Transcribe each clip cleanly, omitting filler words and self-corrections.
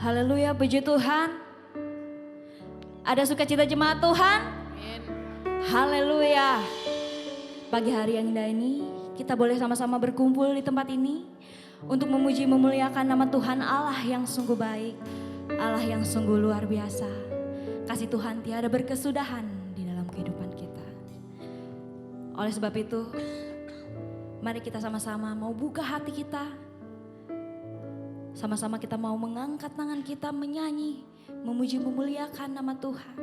Haleluya, puji Tuhan. Ada sukacita jemaat Tuhan? Haleluya. Pagi hari yang indah ini kita boleh sama-sama berkumpul di tempat ini untuk memuji memuliakan nama Tuhan Allah yang sungguh baik, Allah yang sungguh luar biasa. Kasih Tuhan tiada berkesudahan di dalam kehidupan kita. Oleh sebab itu, mari kita sama-sama mau buka hati kita. Sama-sama kita mau mengangkat tangan kita menyanyi, memuji memuliakan nama Tuhan.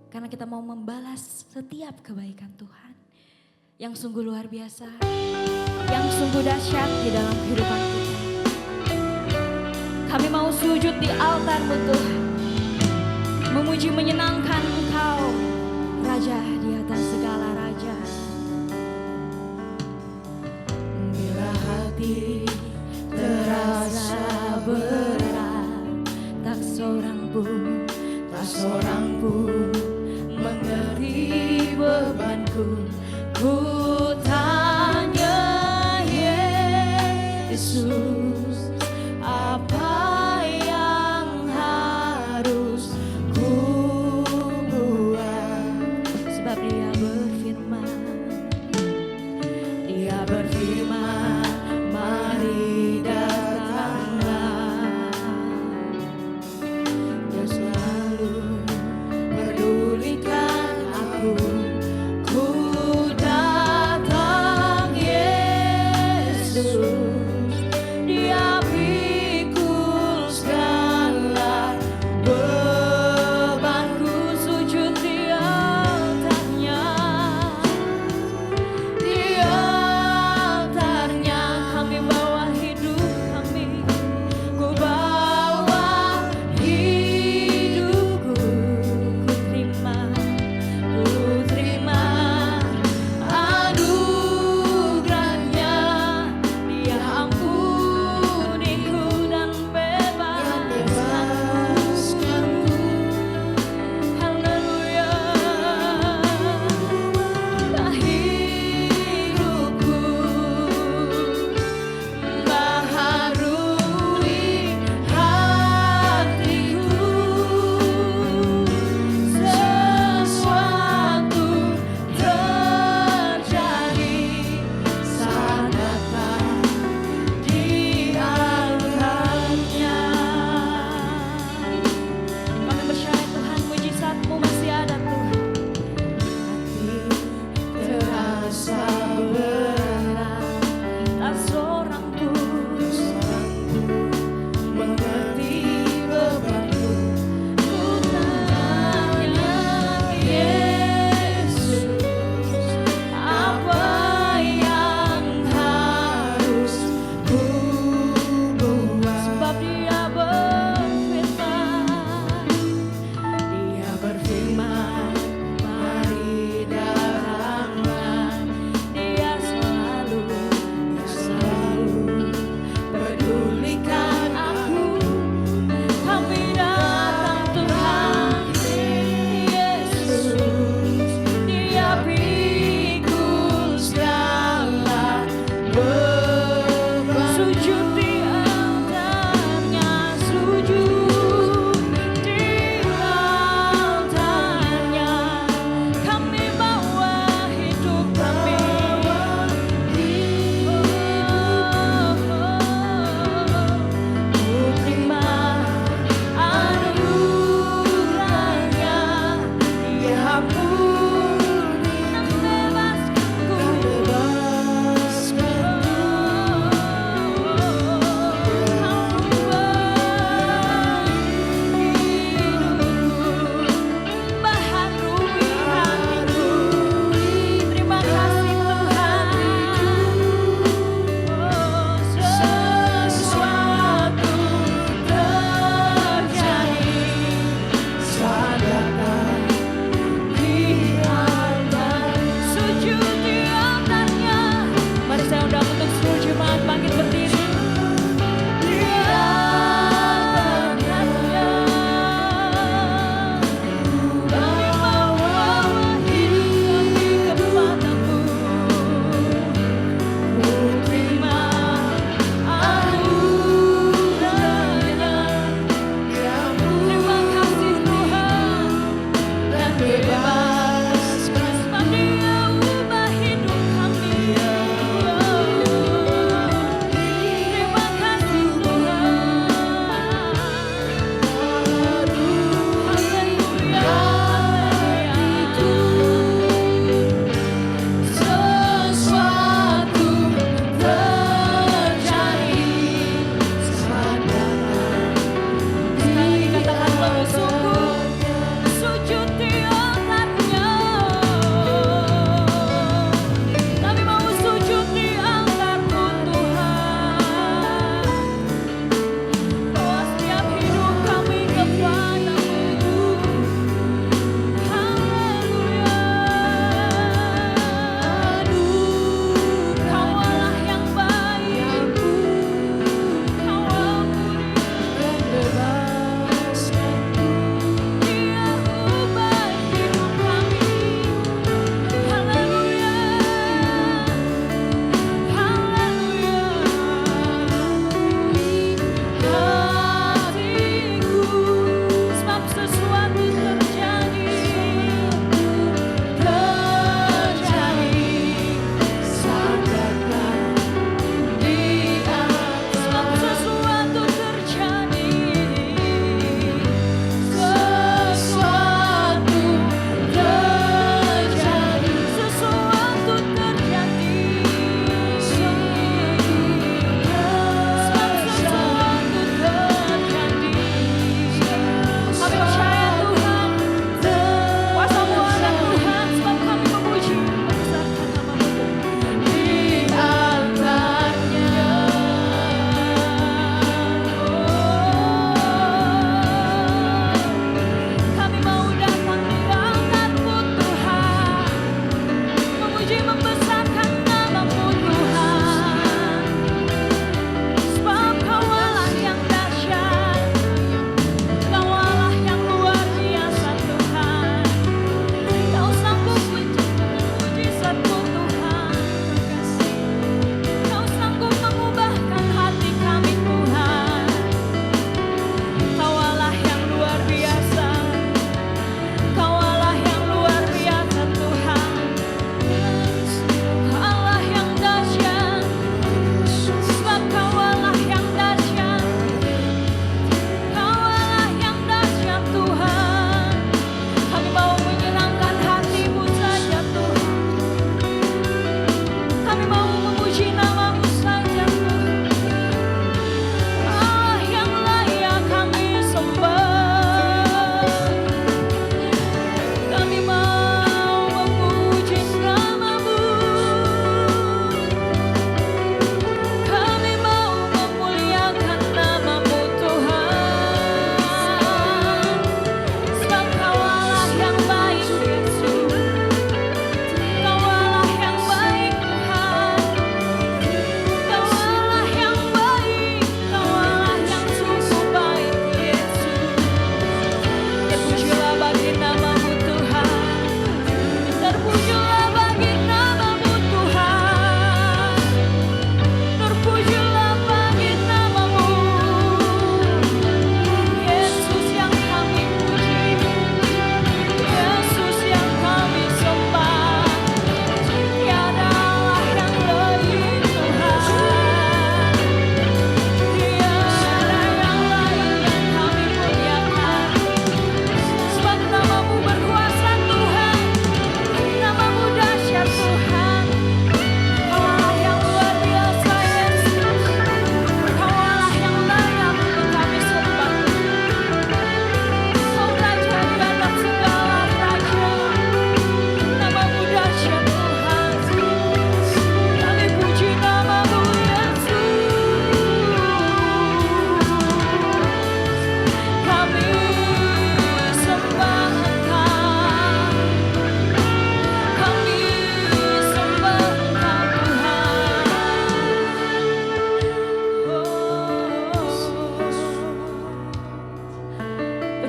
Karena kita mau membalas setiap kebaikan Tuhan yang sungguh luar biasa, yang sungguh dahsyat di dalam kehidupan kita. Kami mau sujud di altar-Mu Tuhan, memuji menyenangkan Engkau, Raja di atas segala raja. Bila hati terasa berat, tak seorang pun mengerti bebanku. Ku tanya Yesus, apa yang harus ku buat? Sebab Dia berfirman, mari datanglah. Dia selalu pedulikan aku. Ku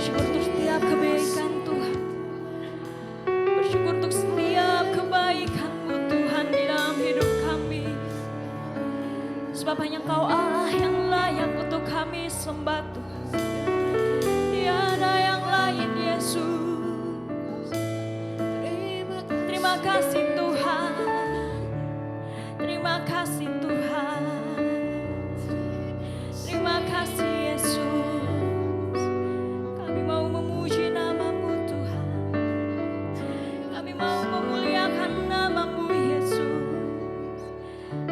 Bersyukur untuk setiap kebaikan Tuhan. Bersyukur untuk setiap kebaikan-Mu Tuhan di dalam hidup kami. Sebab hanya Engkau Allah yang layak untuk kami sembah Tuhan. Tiada yang lain Yesus. Terima kasih Tuhan. Terima kasih Tuhan. Terima kasih Yesus. Kami mau memuji nama-Mu Tuhan. Kami mau memuliakan nama-Mu Yesus.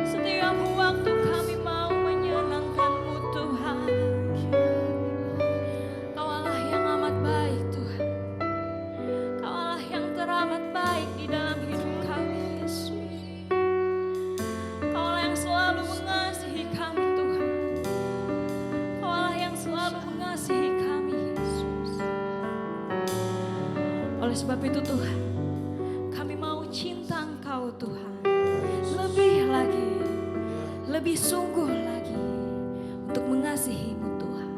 Setiap waktu kami mau menyenangkan-Mu Tuhan. Kau Allah yang amat baik Tuhan. Kau Allah yang teramat baik di dalam hidup kami Yesus. Kau Allah yang selalu mengasihi kami Tuhan. Kau Allah yang selalu mengasihi kami Yesus. Oleh sebab itu Tuhan, kami mau cinta Engkau Tuhan. Lebih lagi, lebih sungguh lagi untuk mengasihi-Mu Tuhan.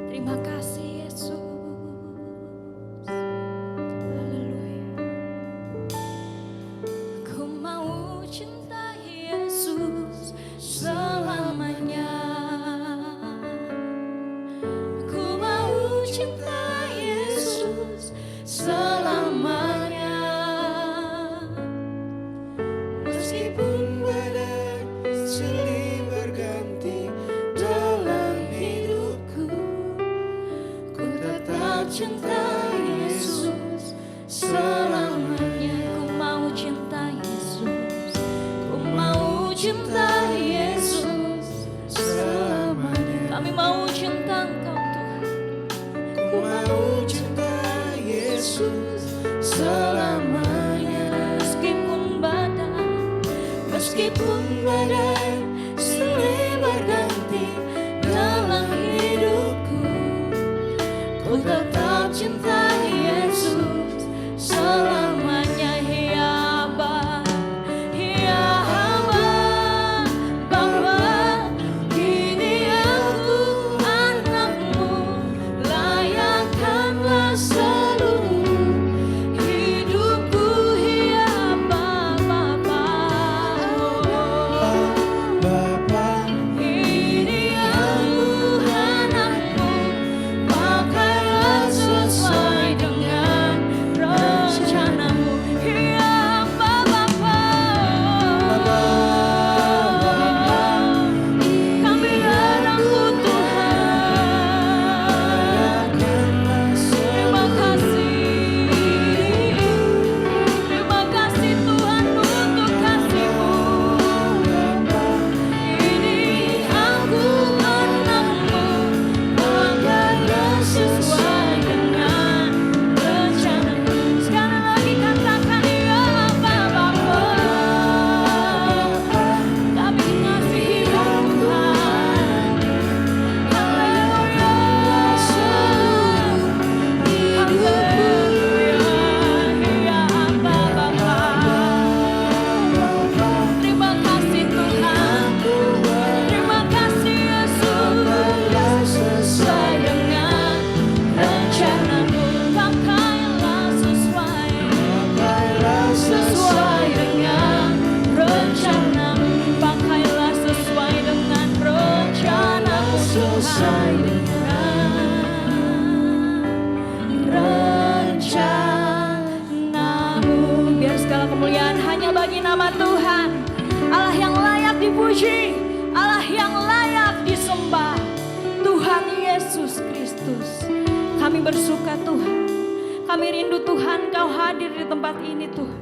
Terima kasih Yesus. Haleluya. Ku mau cinta Yesus selamanya. Ku mau cinta Yesus selamanya. Meskipun badai silih berganti dalam hidupku, ku tetap cinta Yesus selamanya. Ku mau cinta Yesus. Ku mau cinta Yesus Selamanya. Kami mau cinta Engkau Tuhan. Ku mau cinta Yesus selamanya. Meskipun badai silih berganti dalam hidupku, ku tetap cinta Yesus selamanya. Ya Aba, ya Aba, Bapa, kini aku anak-Mu, layakkanlah seluruh hidupku. Ya Aba, Bapa, Bapa, ini aku anak-Mu, pakailah sesuai dengan rencana-Mu. Ya Aba, Bapa, kami anak-Mu Tuhan. Terima kasih. Terima kasih Tuhan untuk kasih-Mu. Ini aku anak-Mu, pakailah sesuai dengan rencana-Mu. Sekali lagi katakan ya Aba, Bapa, kami mengasihi Tuhan. Haleluya. Haleluya. Ya Aba, Bapa. Terima kasih Tuhan. Terima kasih Yesus. Sesuai dengan rencana-Mu, pakailah sesuai dengan rencana-Mu, pakailah sesuai dengan rencana-Mu Tuhan. Rencana-Mu. Biar segala kemuliaan hanya bagi nama Tuhan, Allah yang layak dipuji, Allah yang layak disembah, Tuhan Yesus Kristus. Kami bersuka Tuhan, kami rindu Tuhan Kau hadir di tempat ini Tuhan,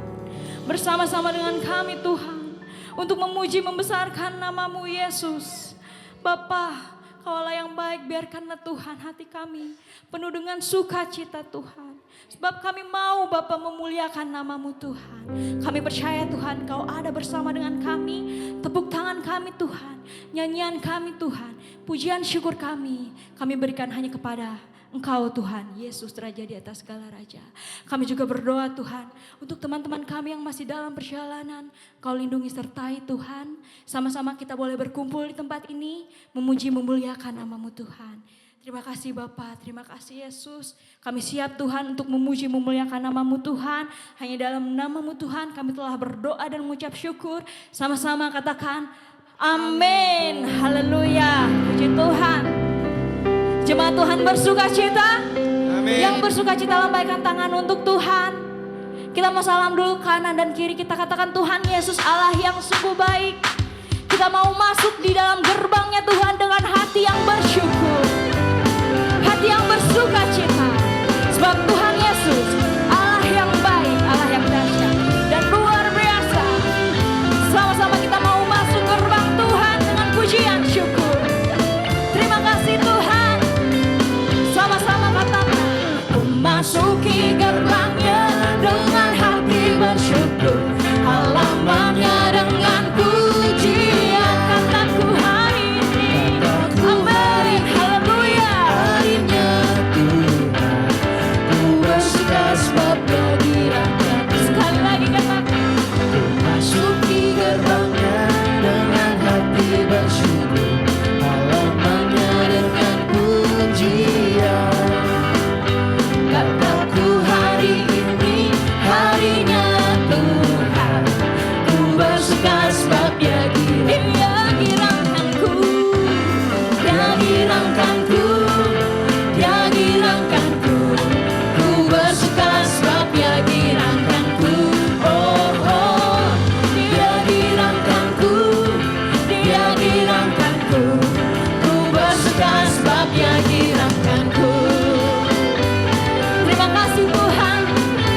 bersama-sama dengan kami Tuhan, untuk memuji membesarkan nama-Mu Yesus. Bapa, Kau Allah yang baik, biarkanlah Tuhan hati kami penuh dengan sukacita Tuhan. Sebab kami mau Bapa memuliakan nama-Mu Tuhan. Kami percaya Tuhan Kau ada bersama dengan kami. Tepuk tangan kami Tuhan, nyanyian kami Tuhan, pujian syukur kami berikan hanya kepada Engkau Tuhan, Yesus Raja di atas segala raja. Kami juga berdoa Tuhan untuk teman-teman kami yang masih dalam perjalanan. Kau lindungi sertai Tuhan. Sama-sama kita boleh berkumpul di tempat ini, memuji memuliakan nama-Mu Tuhan. Terima kasih Bapa, terima kasih Yesus. Kami siap Tuhan untuk memuji memuliakan nama-Mu Tuhan. Hanya dalam nama-Mu Tuhan kami telah berdoa dan mengucap syukur. Sama-sama katakan amin. Haleluya. Puji Tuhan. Jemaat Tuhan bersuka cita. Amin. Yang bersuka cita lambaikan tangan untuk Tuhan. Kita mau salam dulu kanan dan kiri. Kita katakan Tuhan Yesus Allah yang sungguh baik. Kita mau masuk di dalam gerbangnya Tuhan dengan hati yang bersyukur. Hati yang bersuka cita. Sebab Tuhan Yesus Allah yang baik, Allah yang dahsyat dan luar biasa. Sama-sama kita mau masuk gerbang Tuhan dengan pujian syukur. Terima kasih Tuhan. Sama-sama katakan, memasuki gerbangnya dengan hati bersyukur, halamannya dengan pujian. Kataku hari ini, amin, haleluya. Harinya Tuhan, ku bersuka sebab dirahmat. Sekali lagi katakan, Masuki gerbangnya dengan hati bersyukur, halamannya dengan pujian. Kataku hari ini, harinya Tuhan, ku bersuka sebab Dia girangkanku, girangkanku, Dia girangkanku, ku bersuka sebab Dia girangkanku. Oh, oh, Dia girangkanku, Dia girangkanku, ku bersuka sebab Dia girangkanku. terima kasih Tuhan.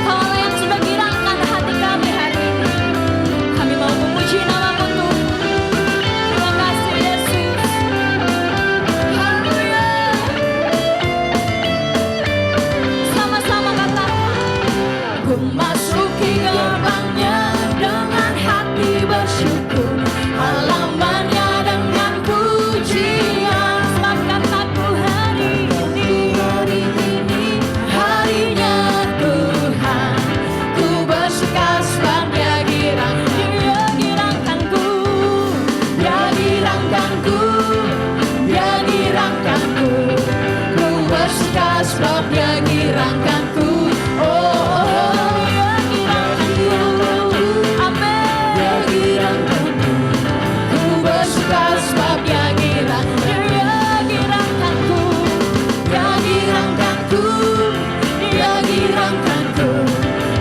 Kaulah yang sudah girangkan hati kami hari ini. Kami mau memuji nama-Mu Tuhan. Terima kasih Yesus. Haleluya. Sama-sama katakan, Ku masuki gerbangnya dengan hati bersyukur, halamannya dengan pujian. sebab kataku hari ini, Hari ini harinya Tuhan, ku bersuka sebab Dia girangkan. Dia girangkanku. Dia girangkanku, Dia girangkanku, ku bersuka sebab Dia girangkanku. Oh, oh, oh, Dia girangkanku. Amin. Dia girangkanku, ku bersuka sebab Dia girangkanku. Dia girangkanku. Dia girangkanku, Dia girangkanku,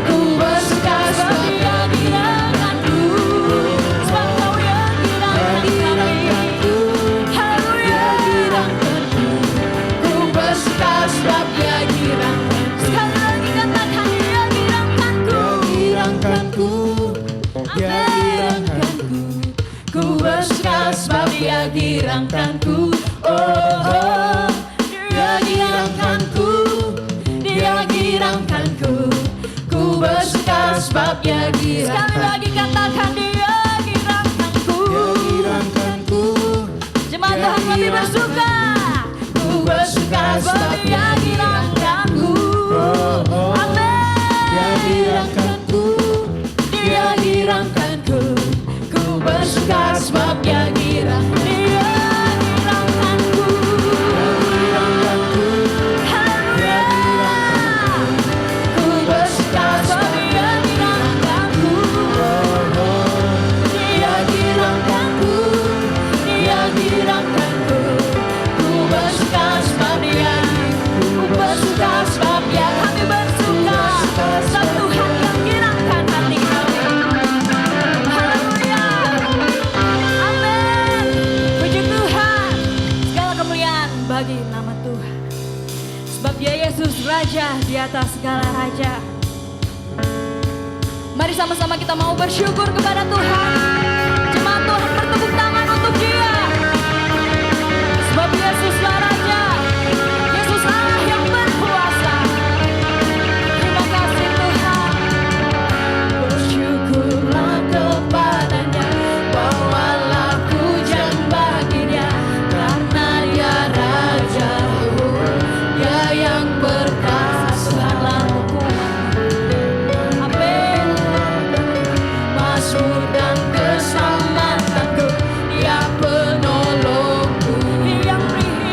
ku bersuka sebab Dia girangkanku. Sebab Kau yang girangkan kami. Haleluya. Girangkanku, ku bersuka sebab Dia girangkanku. Sekali lagi katakan, Dia girangkanku. Girangkanku, Dia girangkanku, ku bersuka sebab Dia girangkanku. Oh, oh, Dia girangkanku, Dia girangkanku, ku bersuka sebab Dia Sekali girangkanku. lagi katakan, Dia girangkanku. Girangkanku, Jemaat Tuhan lebih bersuka. ku bersuka sebab Dia girangkanku. Oh, oh, Dia Amin. girangkanku, Dia girangkanku, ku bersuka sebab Dia girangkanku. Dia girangkanku. Girangkanku, Haleluya. ku bersuka Sebab sebab Dia girangkanku. Dia girangkanku, Dia girangkanku, ku bersuka sebab Dia, ku bersuka sebab Dia, Kami bersuka sebab Tuhan yang girangkan hati kami. Haleluya. Amin. Puji Tuhan. Segala kemuliaan bagi nama Tuhan. Sebab Dia Yesus Raja di atas segala raja. Mari sama-sama kita mau bersyukur kepada Tuhan. Jemaat Tuhan bertepuk tangan untuk Dia. Sebab Yesuslah Raja. Yesus Allah yang berkuasa. Terima kasih Tuhan. bersyukurlah kepadanya, bawalah pujian bagi Dia, karena Dia Raja, Dia yang perkasa. Amin. Masuk dan keselamatanku, Dia penolongku, Yang beri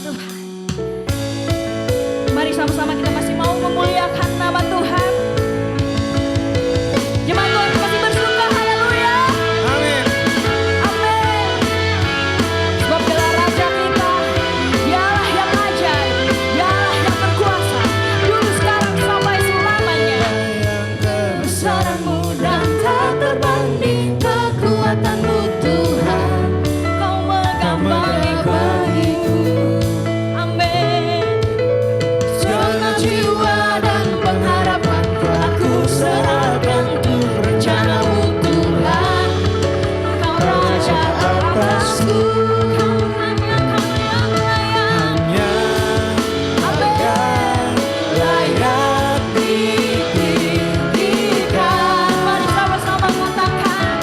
Tuhan. Mari sama-sama kita masih mau memuliakan nama Tuhan. Jemaat Tuhan masih bersuka, haleluya. Amin. Amin. Sebab Dialah Raja kita, Dialah yang ajaib, Dialah yang berkuasa, dulu sekarang sampai selamanya. Kebesaranmu dan tak terbanding kekuatanmu Tuhan, Kau menggambarkan bagiku. Amin. Segenap jiwa dan pengharapan aku serahkan untuk rencanamu Tuhan. Kau Raja atasku, Kau yang layak. Amin. Layak ditinggikan. Mari sama-sama katakan,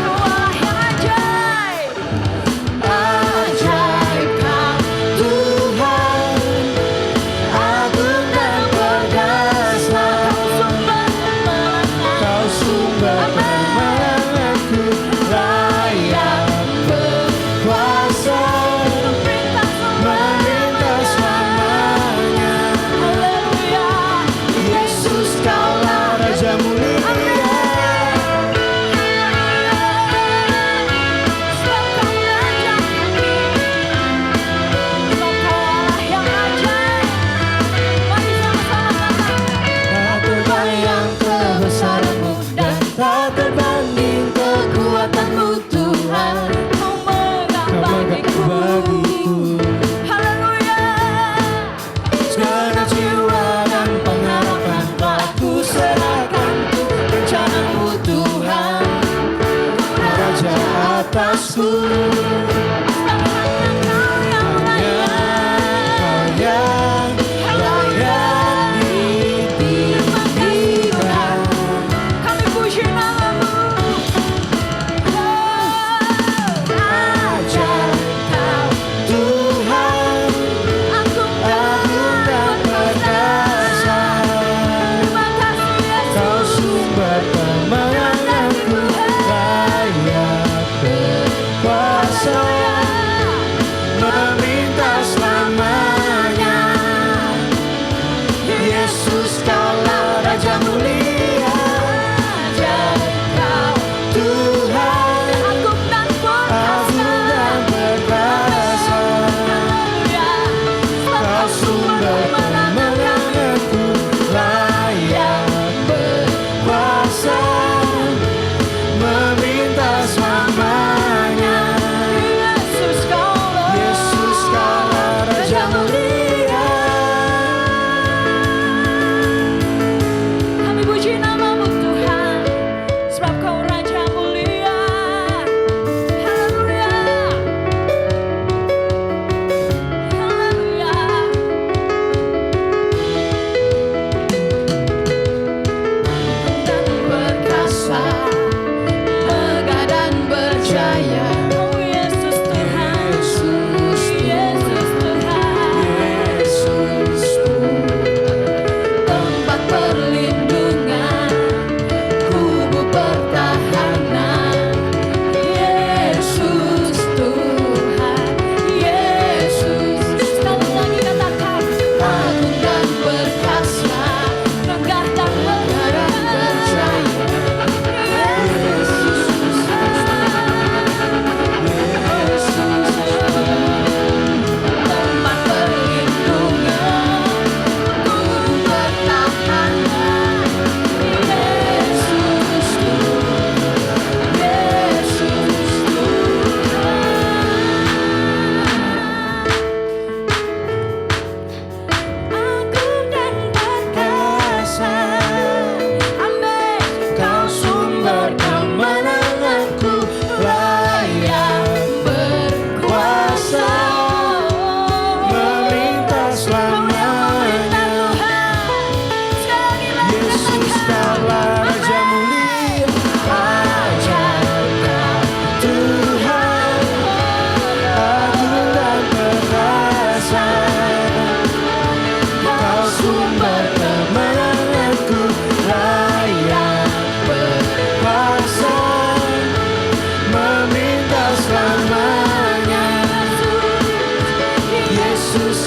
Kau Allah yang ajaib. Ajaib Kau Tuhan, agung dan berdasar. Kau sumber kemenanganku, layak berkuasa, memerintah selamanya. Haleluya. Yesus Kaulah Raja mulia. Sebab Kau Raja kami. Sebab Kau Allah yang ajaib. Mari sama-sama katakan. Tak terbayang kebesaranmu dan tak terbanding kekuatanmu Tuhan. Kau menggambarkanku. Haleluya. Segenap jiwa dan pengharapan aku serahkan untuk rencanamu Tuhan. Kau Raja atasku, Kau yang layak. Kau yang layak ditinggikan. Kami puji nama-Mu. Ajaib Kau Tuhan, Agung agung dan berdasar. Terima kasih Yesus. Kau sumber kemenanganku, layak berkuasa,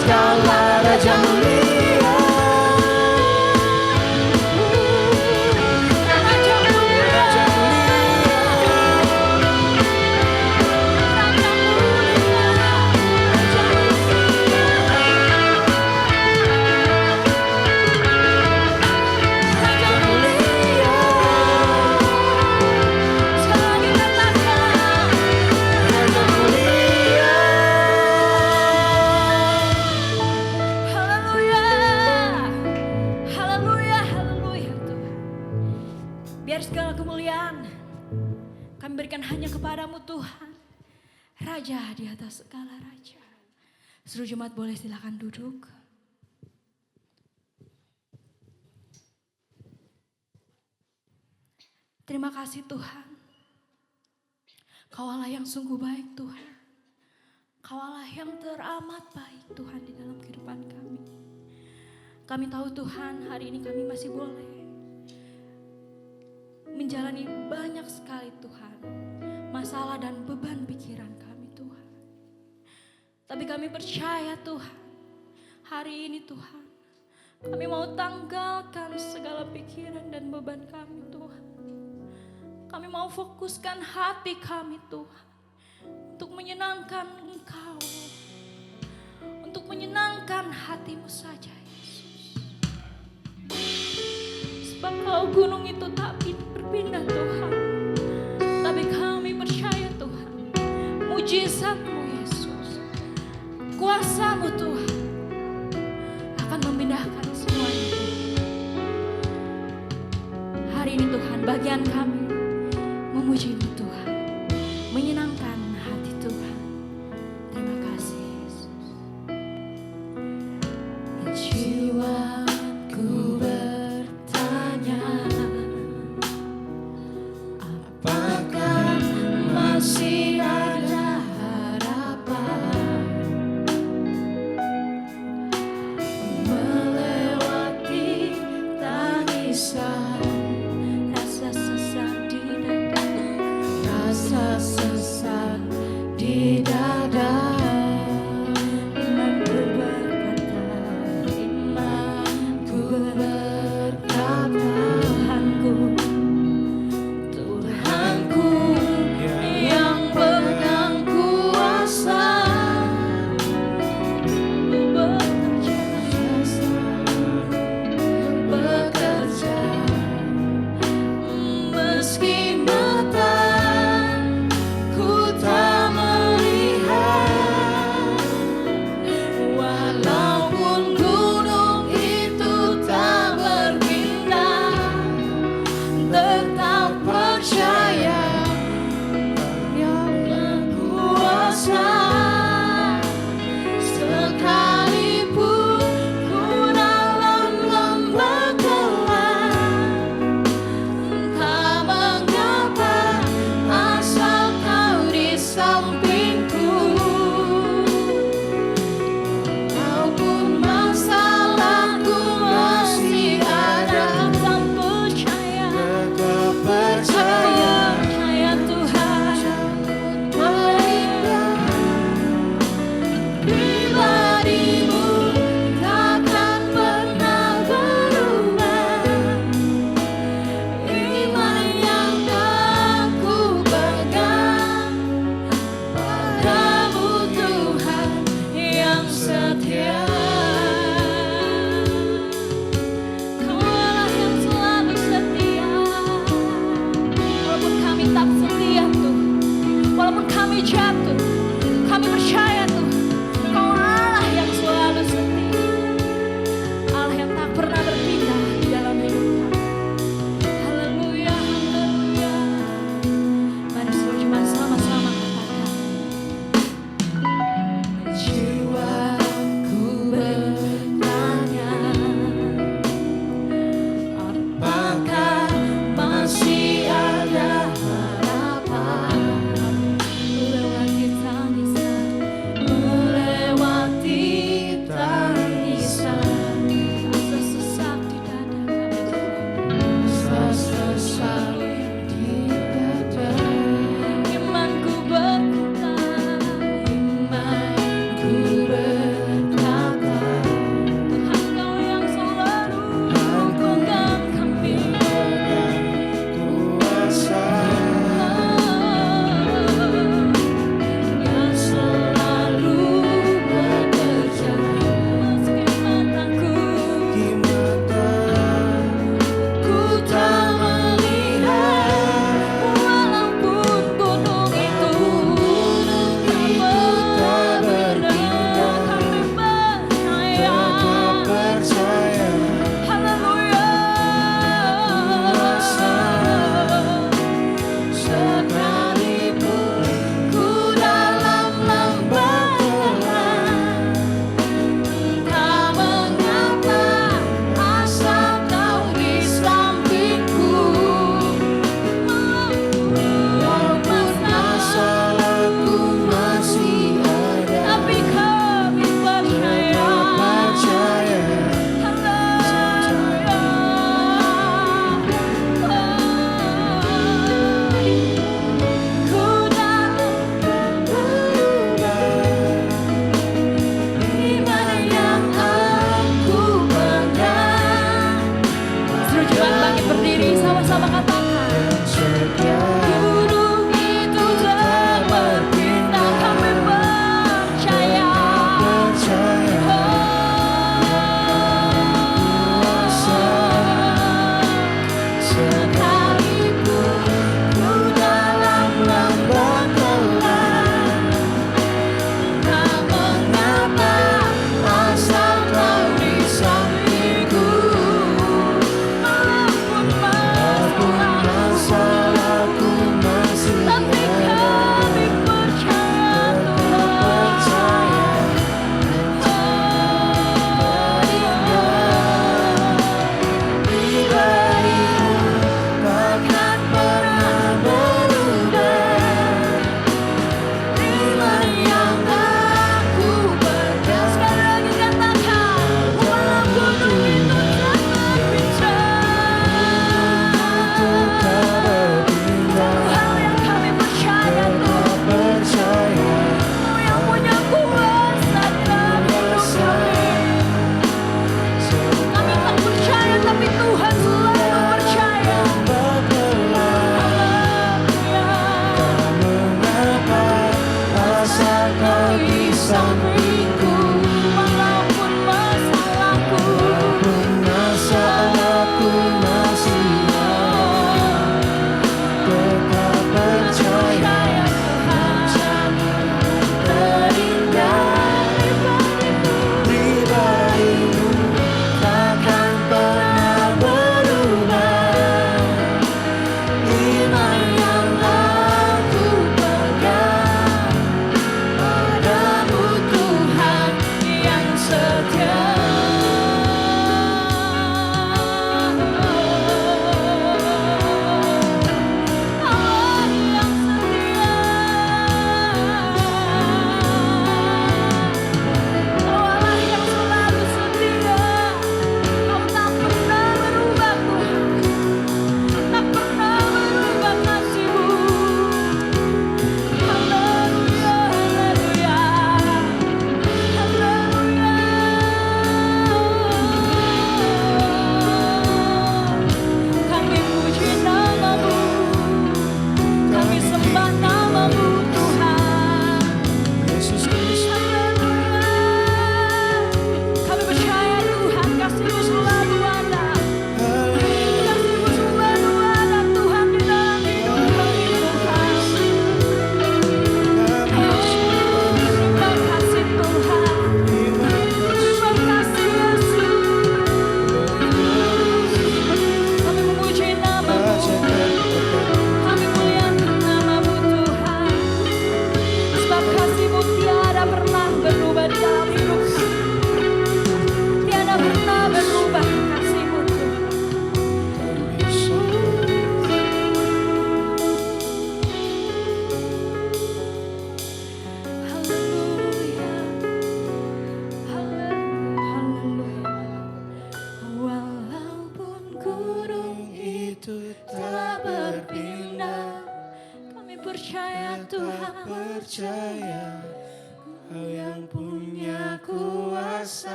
segala raja mulia. Raja mulia, Raja mulia, Raja mulia, Raja mulia. Raja mulia, sekali katakan, Raja mulia. haleluya, haleluya, haleluya Tuhan. Biar segala kemuliaan kami berikan hanya kepadamu Tuhan, Raja di atas segala raja. Seluruh jemaat boleh silakan duduk. Terima kasih Tuhan. Kau Allah yang sungguh baik Tuhan. Kau Allah yang teramat baik Tuhan di dalam kehidupan kami. Kami tahu Tuhan hari ini kami masih boleh menjalani banyak sekali Tuhan masalah dan beban pikiran kami Tuhan. Tapi kami percaya Tuhan, hari ini Tuhan kami mau tanggalkan segala pikiran dan beban kami Tuhan. Kami mau fokuskan hati kami Tuhan untuk menyenangkan Engkau, untuk menyenangkan hatimu saja Yesus. Sebab Kau gunung itu tak berpindah Tuhan, tapi kami percaya Tuhan, mujizat-Mu Yesus, kuasa-Mu Tuhan akan memindahkan semuanya Tuhan. Hari ini Tuhan bagian kami memuji-Mu Tuhan, menyenangkan hati Tuhan. Terima kasih Yesus. Jiwaku bertanya, apakah masih ada harapan melewati tangisan Rasa sesat di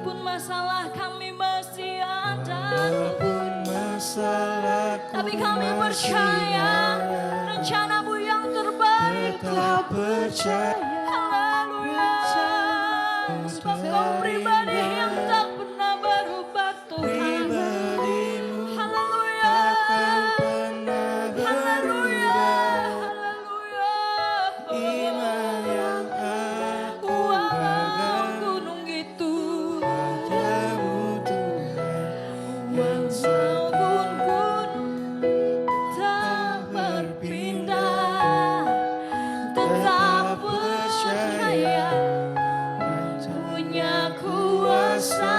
Sekalipun masalah kami masih ada, Walaupun masalahku tapi kami masih percaya ada, rencana-Mu yang terbaik. tetap percaya. Haleluya. Sebab Kau pribadi yang tak pernah berubah Tuhan. Pribadimu Haleluya. takkan pernah Haleluya. berubah. Haleluya. Iman yang aku Walau pegang gunung itu, padamu Tuhan, yang walaupun gunung tak berpindah, tetap percaya punya kuasa.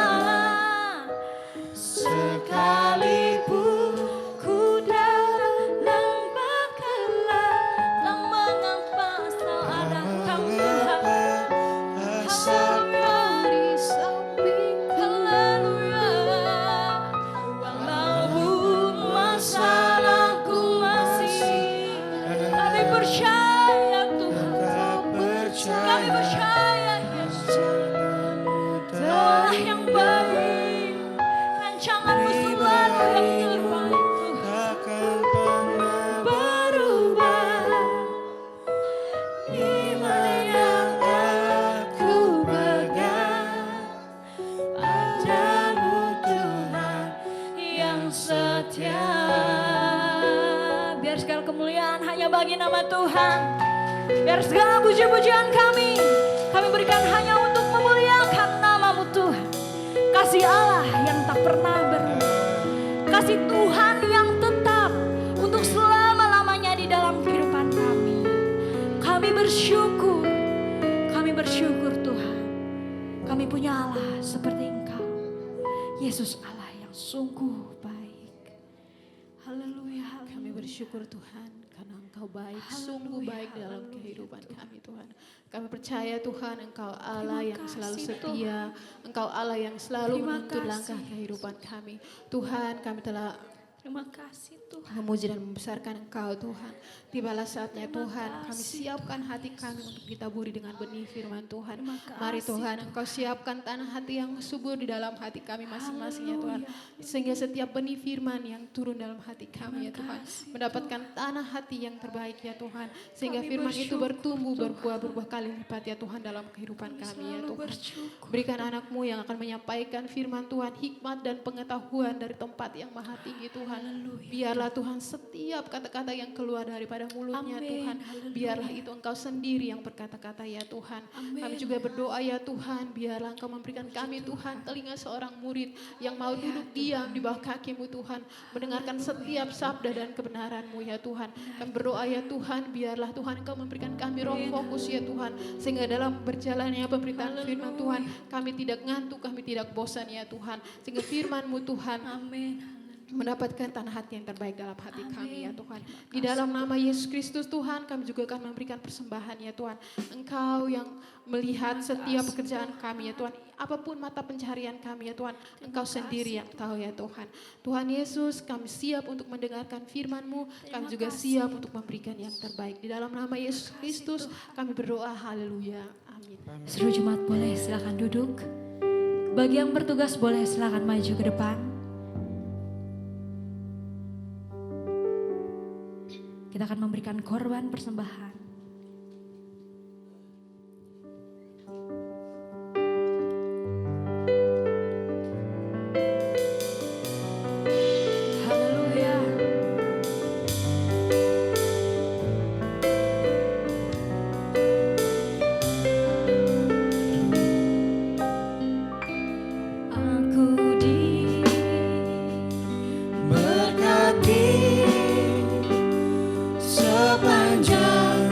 Sekalipun ku dalam bakalan, tak mengapa asal ada Kau Tuhan. asal Kau di sampingku. Haleluya. Walaupun masalahku masih, kami percaya Tuhan. Tetap Kami percaya Yesus. Kau Allah yang baik, rancangan-Mu selalu yang terbaik Tuhan. Takkan pernah Berubah iman yang aku pegang padamu Tuhan yang setia. Biar segala kemuliaan hanya bagi nama Tuhan. Biar segala puji-pujian kami berikan hanya untuk memuliakan nama-Mu Tuhan. Kasih Allah yang tak pernah berubah, kasih Tuhan yang tetap untuk selama-lamanya di dalam kehidupan kami. Kami bersyukur Tuhan. Kami punya Allah seperti Engkau, Yesus Allah yang sungguh baik. Haleluya. Kami bersyukur Tuhan karena Engkau baik, sungguh baik dalam kehidupan kami Tuhan. Kami percaya Tuhan Engkau Allah yang selalu setia, Engkau Allah yang selalu Terima menuntun kasih, langkah kehidupan kami. Tuhan kami telah Terima kasih Tuhan. memuji dan membesarkan Engkau Tuhan. Tibalah saatnya Terima Tuhan, kami kasih, siapkan hati kami untuk ditaburi dengan benih firman Tuhan. Terima Mari kasih, Tuhan, Engkau siapkan tanah hati yang subur di dalam hati kami masing-masing ya Tuhan. Sehingga setiap benih firman yang turun dalam hati kami ya Tuhan, mendapatkan tanah hati yang terbaik ya Tuhan. Sehingga Kami firman itu bersyukur, bertumbuh, berbuah kali lipat ya Tuhan dalam kehidupan kami ya Selalu Tuhan. bersyukur. Berikan anak-Mu yang akan menyampaikan firman Tuhan, hikmat dan pengetahuan dari tempat yang maha tinggi Tuhan. Biarlah Tuhan setiap kata-kata yang keluar daripada mulutnya Amin. Tuhan, Haleluya. biarlah itu Engkau sendiri yang berkata-kata ya Tuhan. Amin. Kami juga berdoa ya Tuhan, biarlah Engkau memberikan kami Tuhan telinga seorang murid yang mau duduk diam di bawah kaki-Mu Tuhan, mendengarkan setiap sabda dan kebenaran-Mu ya Tuhan. Kami berdoa ya Tuhan, biarlah Tuhan Engkau memberikan kami roh fokus ya Tuhan, sehingga dalam berjalannya pemberitaan firman Tuhan, kami tidak ngantuk, kami tidak bosan ya Tuhan, sehingga firman-Mu Tuhan Amin. mendapatkan tanah hati yang terbaik dalam hati kami ya Tuhan. Di dalam nama Yesus Kristus Tuhan, kami juga akan memberikan persembahan ya Tuhan. Engkau yang melihat setiap pekerjaan kami ya Tuhan. Apapun mata pencarian kami ya Tuhan, Engkau sendiri yang tahu ya Tuhan. Tuhan Yesus, kami siap untuk mendengarkan firman-Mu, kami juga siap untuk memberikan yang terbaik. Di dalam nama Yesus Kristus kami berdoa, haleluya, amin. Seluruh jemaat boleh silakan duduk. Bagi yang bertugas boleh silakan maju ke depan. Kita akan memberikan korban persembahan. Haleluya. Aku berkati sepanjang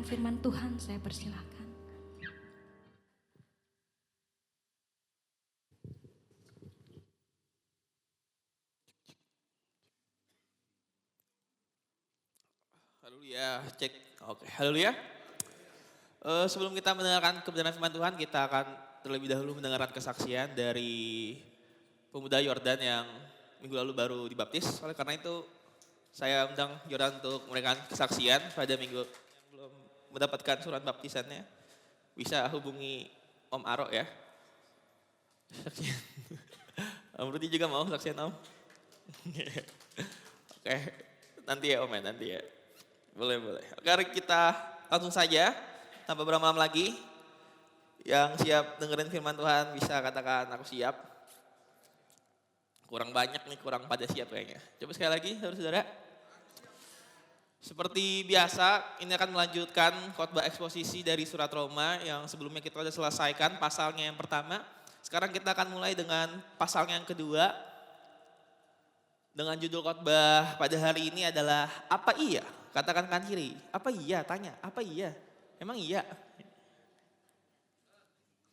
mendengarkan firman Tuhan, saya persilakan. Haleluya, cek. Oke, haleluya. Sebelum kita mendengarkan kebenaran firman Tuhan, kita akan terlebih dahulu mendengarkan kesaksian dari pemuda Yordan yang minggu lalu baru dibaptis. Oleh karena itu, saya undang Yordan untuk memberikan kesaksian pada minggu yang belum mendapatkan surat baptisannya. Bisa hubungi Om Aro ya. Saksian. Om Rudi juga mau saksian Om? Oke, nanti ya Om ya, nanti ya. Boleh. Oke, kita langsung saja, tanpa berlama-lama lagi. Yang siap dengerin firman Tuhan bisa katakan aku siap. Kurang banyak nih, kurang pada siap kayaknya. Coba sekali lagi saudara-saudara. Seperti biasa, ini akan melanjutkan khotbah eksposisi dari surat Roma yang sebelumnya kita sudah selesaikan pasalnya yang pertama. Sekarang kita akan mulai dengan pasalnya yang kedua. Dengan judul khotbah pada hari ini adalah apa iya? Katakan kan kiri, apa iya? Tanya, apa iya? Emang iya?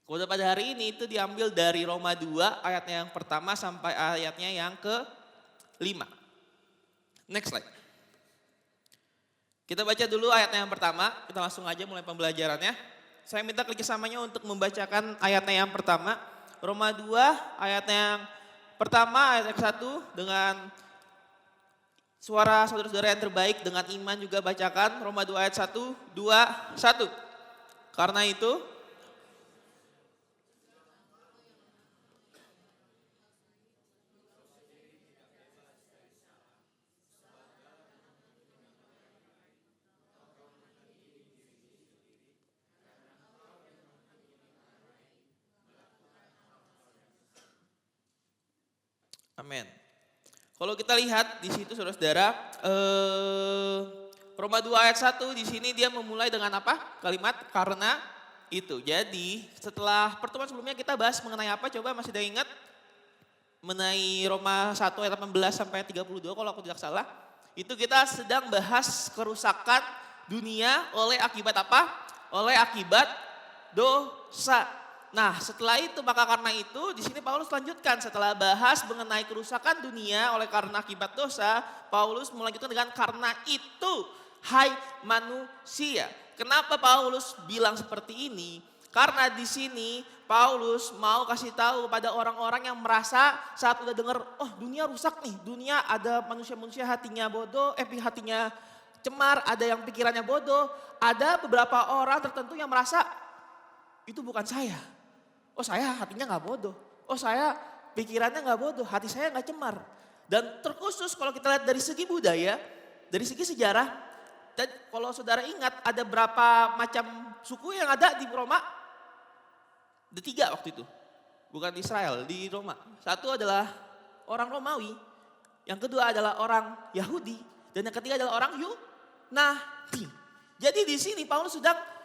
Khotbah pada hari ini itu diambil dari Roma 2 ayatnya yang pertama sampai ayatnya yang ke-5. Next slide. Kita baca dulu ayatnya yang pertama, kita langsung aja mulai pembelajarannya. Saya minta kerjasamanya untuk membacakan ayatnya yang pertama. Roma 2 ayatnya yang pertama, ayat yang 1 dengan suara saudara-saudara yang terbaik dengan iman juga bacakan. Roma 2 ayat 1, 2, 1. Karena itu, amin. Kalau kita lihat di situ saudara-saudara, Roma 2 ayat 1 di sini dia memulai dengan apa? Kalimat karena itu. Jadi setelah pertemuan sebelumnya kita bahas mengenai apa? Coba masih ada ingat? Mengenai Roma 1 ayat 18 sampai 32 kalau aku tidak salah. Itu kita sedang bahas kerusakan dunia oleh akibat apa? Oleh akibat dosa. Nah setelah itu maka karena itu di sini Paulus lanjutkan setelah bahas mengenai kerusakan dunia oleh karena akibat dosa, Paulus melanjutkan dengan karena itu hai manusia. Kenapa Paulus bilang seperti ini? Karena di sini Paulus mau kasih tahu kepada orang-orang yang merasa saat udah dengar, oh dunia rusak nih, dunia ada manusia-manusia hatinya bodoh, hatinya cemar, ada yang pikirannya bodoh, ada beberapa orang tertentu yang merasa itu bukan saya. Oh saya hatinya gak bodoh. Oh saya pikirannya gak bodoh, hati saya gak cemar. Dan terkhusus kalau kita lihat dari segi budaya, dari segi sejarah, dan kalau saudara ingat ada berapa macam suku yang ada di Roma? Ada 3 waktu itu. Bukan di Israel, di Roma. Satu adalah orang Romawi, yang kedua adalah orang Yahudi, dan yang ketiga adalah orang Yunani. Jadi di sini Paulus sedang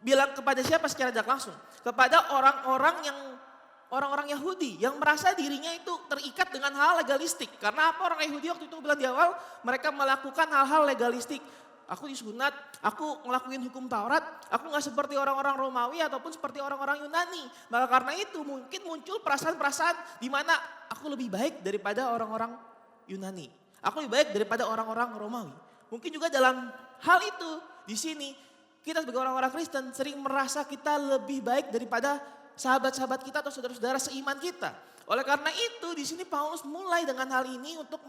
bilang kepada siapa secara tidak langsung? Kepada orang-orang Yahudi yang merasa dirinya itu terikat dengan hal legalistik. Karena apa orang Yahudi waktu itu bilang di awal mereka melakukan hal-hal legalistik. Aku disunat, aku ngelakuin hukum Taurat, aku gak seperti orang-orang Romawi ataupun seperti orang-orang Yunani. Maka karena itu mungkin muncul perasaan-perasaan di mana aku lebih baik daripada orang-orang Yunani. Aku lebih baik daripada orang-orang Romawi. Mungkin juga dalam hal itu di sini kita sebagai orang-orang Kristen sering merasa kita lebih baik daripada sahabat-sahabat kita atau saudara-saudara seiman kita. Oleh karena itu di sini Paulus mulai dengan hal ini untuk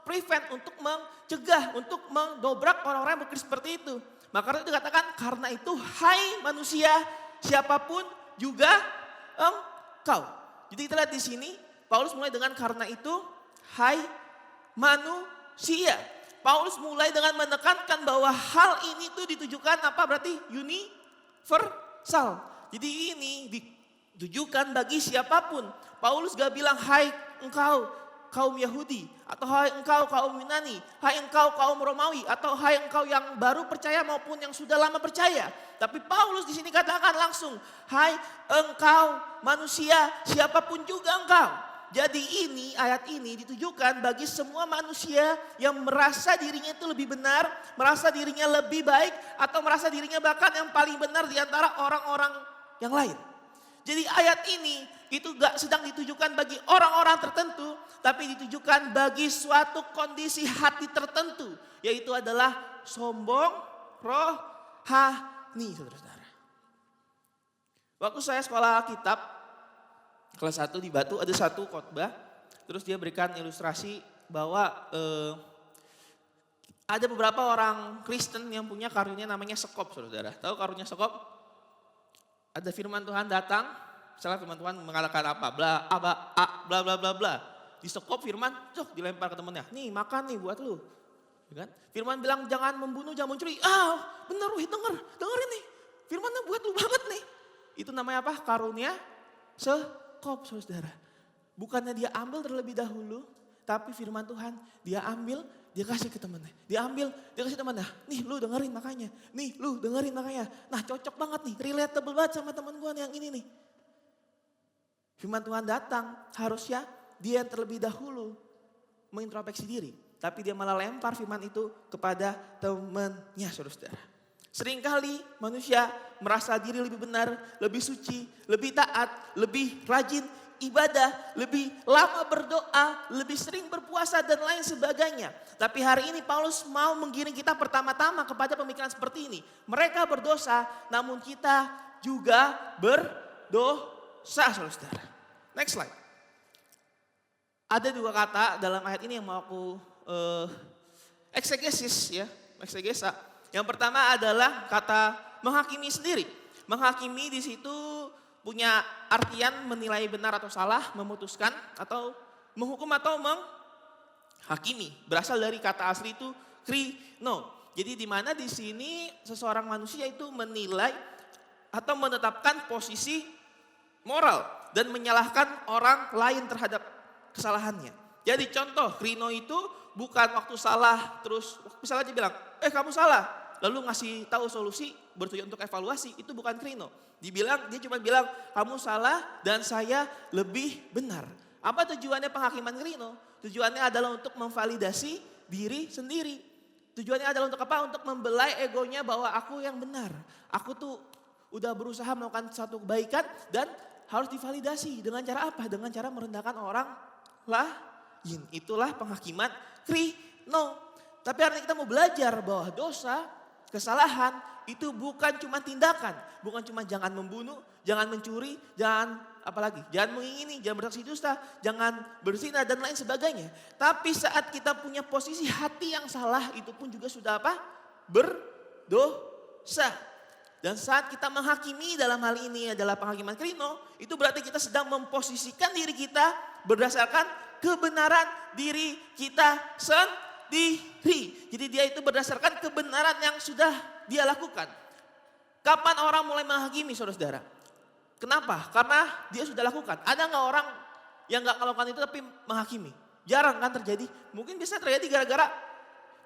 prevent, untuk mencegah, untuk mendobrak orang-orang yang berpikir seperti itu. Maka itu dikatakan karena itu hai manusia siapapun juga engkau. Jadi kita lihat di sini Paulus mulai dengan karena itu hai manusia. Paulus mulai dengan menekankan bahwa hal ini tuh ditujukan apa berarti universal. Jadi ini ditujukan bagi siapapun. Paulus gak bilang hai engkau kaum Yahudi atau hai engkau kaum Yunani, hai engkau kaum Romawi atau hai engkau yang baru percaya maupun yang sudah lama percaya. Tapi Paulus di sini katakan langsung hai engkau manusia siapapun juga engkau. Jadi ini, ayat ini ditujukan bagi semua manusia yang merasa dirinya itu lebih benar, merasa dirinya lebih baik, atau merasa dirinya bahkan yang paling benar di antara orang-orang yang lain. Jadi ayat ini itu gak sedang ditujukan bagi orang-orang tertentu, tapi ditujukan bagi suatu kondisi hati tertentu, yaitu adalah sombong, rohani, saudara-saudara. Waktu saya sekolah kitab, kelas 1 di Batu ada satu khotbah, terus dia berikan ilustrasi bahwa ada beberapa orang Kristen yang punya karunia namanya sekop, saudara. Tahu karunia sekop? Ada firman Tuhan datang, misalnya firman Tuhan mengatakan apa, bla bla bla bla. Di sekop firman, dilempar ke temannya. Nih makan nih buat lu. Ya kan? Firman bilang jangan membunuh, jangan mencuri. Bener wih, dengerin nih. Firmannya buat lu banget nih. Itu namanya apa? Karunia sekop, saudara. Bukannya dia ambil terlebih dahulu, tapi firman Tuhan dia ambil, dia kasih ke temannya. Dia ambil, dia kasih temannya. Nih lu dengerin makanya. Nih lu dengerin makanya. Nah cocok banget nih, relatable banget sama teman gue yang ini nih. Firman Tuhan datang, harusnya dia yang terlebih dahulu mengintrospeksi diri. Tapi dia malah lempar firman itu kepada temannya, saudara-saudara. Seringkali manusia merasa diri lebih benar, lebih suci, lebih taat, lebih rajin ibadah, lebih lama berdoa, lebih sering berpuasa dan lain sebagainya. Tapi hari ini Paulus mau menggiring kita pertama-tama kepada pemikiran seperti ini. Mereka berdosa, namun kita juga berdosa, saudara-saudara. Next slide. Ada dua kata dalam ayat ini yang mau aku eksegesa. Yang pertama adalah kata menghakimi sendiri. Menghakimi di situ punya artian menilai benar atau salah, memutuskan atau menghukum atau menghakimi. Berasal dari kata asli itu krino. Jadi di mana di sini seseorang manusia itu menilai atau menetapkan posisi moral dan menyalahkan orang lain terhadap kesalahannya. Jadi contoh krino itu bukan waktu salah terus misalnya dia bilang, kamu salah. Lalu ngasih tahu solusi bertujuan untuk evaluasi, itu bukan krino. Dia cuma bilang kamu salah dan saya lebih benar. Apa tujuannya penghakiman krino? Tujuannya adalah untuk memvalidasi diri sendiri. Tujuannya adalah untuk apa? Untuk membelai egonya bahwa aku yang benar. Aku tuh udah berusaha melakukan satu kebaikan dan harus divalidasi. Dengan cara apa? Dengan cara merendahkan orang lain. Itulah penghakiman krino. Tapi hari ini kita mau belajar bahwa dosa, kesalahan itu bukan cuma tindakan, bukan cuma jangan membunuh, jangan mencuri, jangan apalagi, jangan mengingini, jangan bersaksi dusta, jangan berzina dan lain sebagainya. Tapi saat kita punya posisi hati yang salah itu pun juga sudah apa? Berdosa. Dan saat kita menghakimi dalam hal ini adalah penghakiman krino, itu berarti kita sedang memposisikan diri kita berdasarkan kebenaran diri kita sendiri. Jadi dia itu berdasarkan kebenaran yang sudah dia lakukan. Kapan orang mulai menghakimi, saudara-saudara? Kenapa? Karena dia sudah lakukan. Ada nggak orang yang nggak melakukan itu tapi menghakimi? Jarang kan terjadi. Mungkin bisa terjadi gara-gara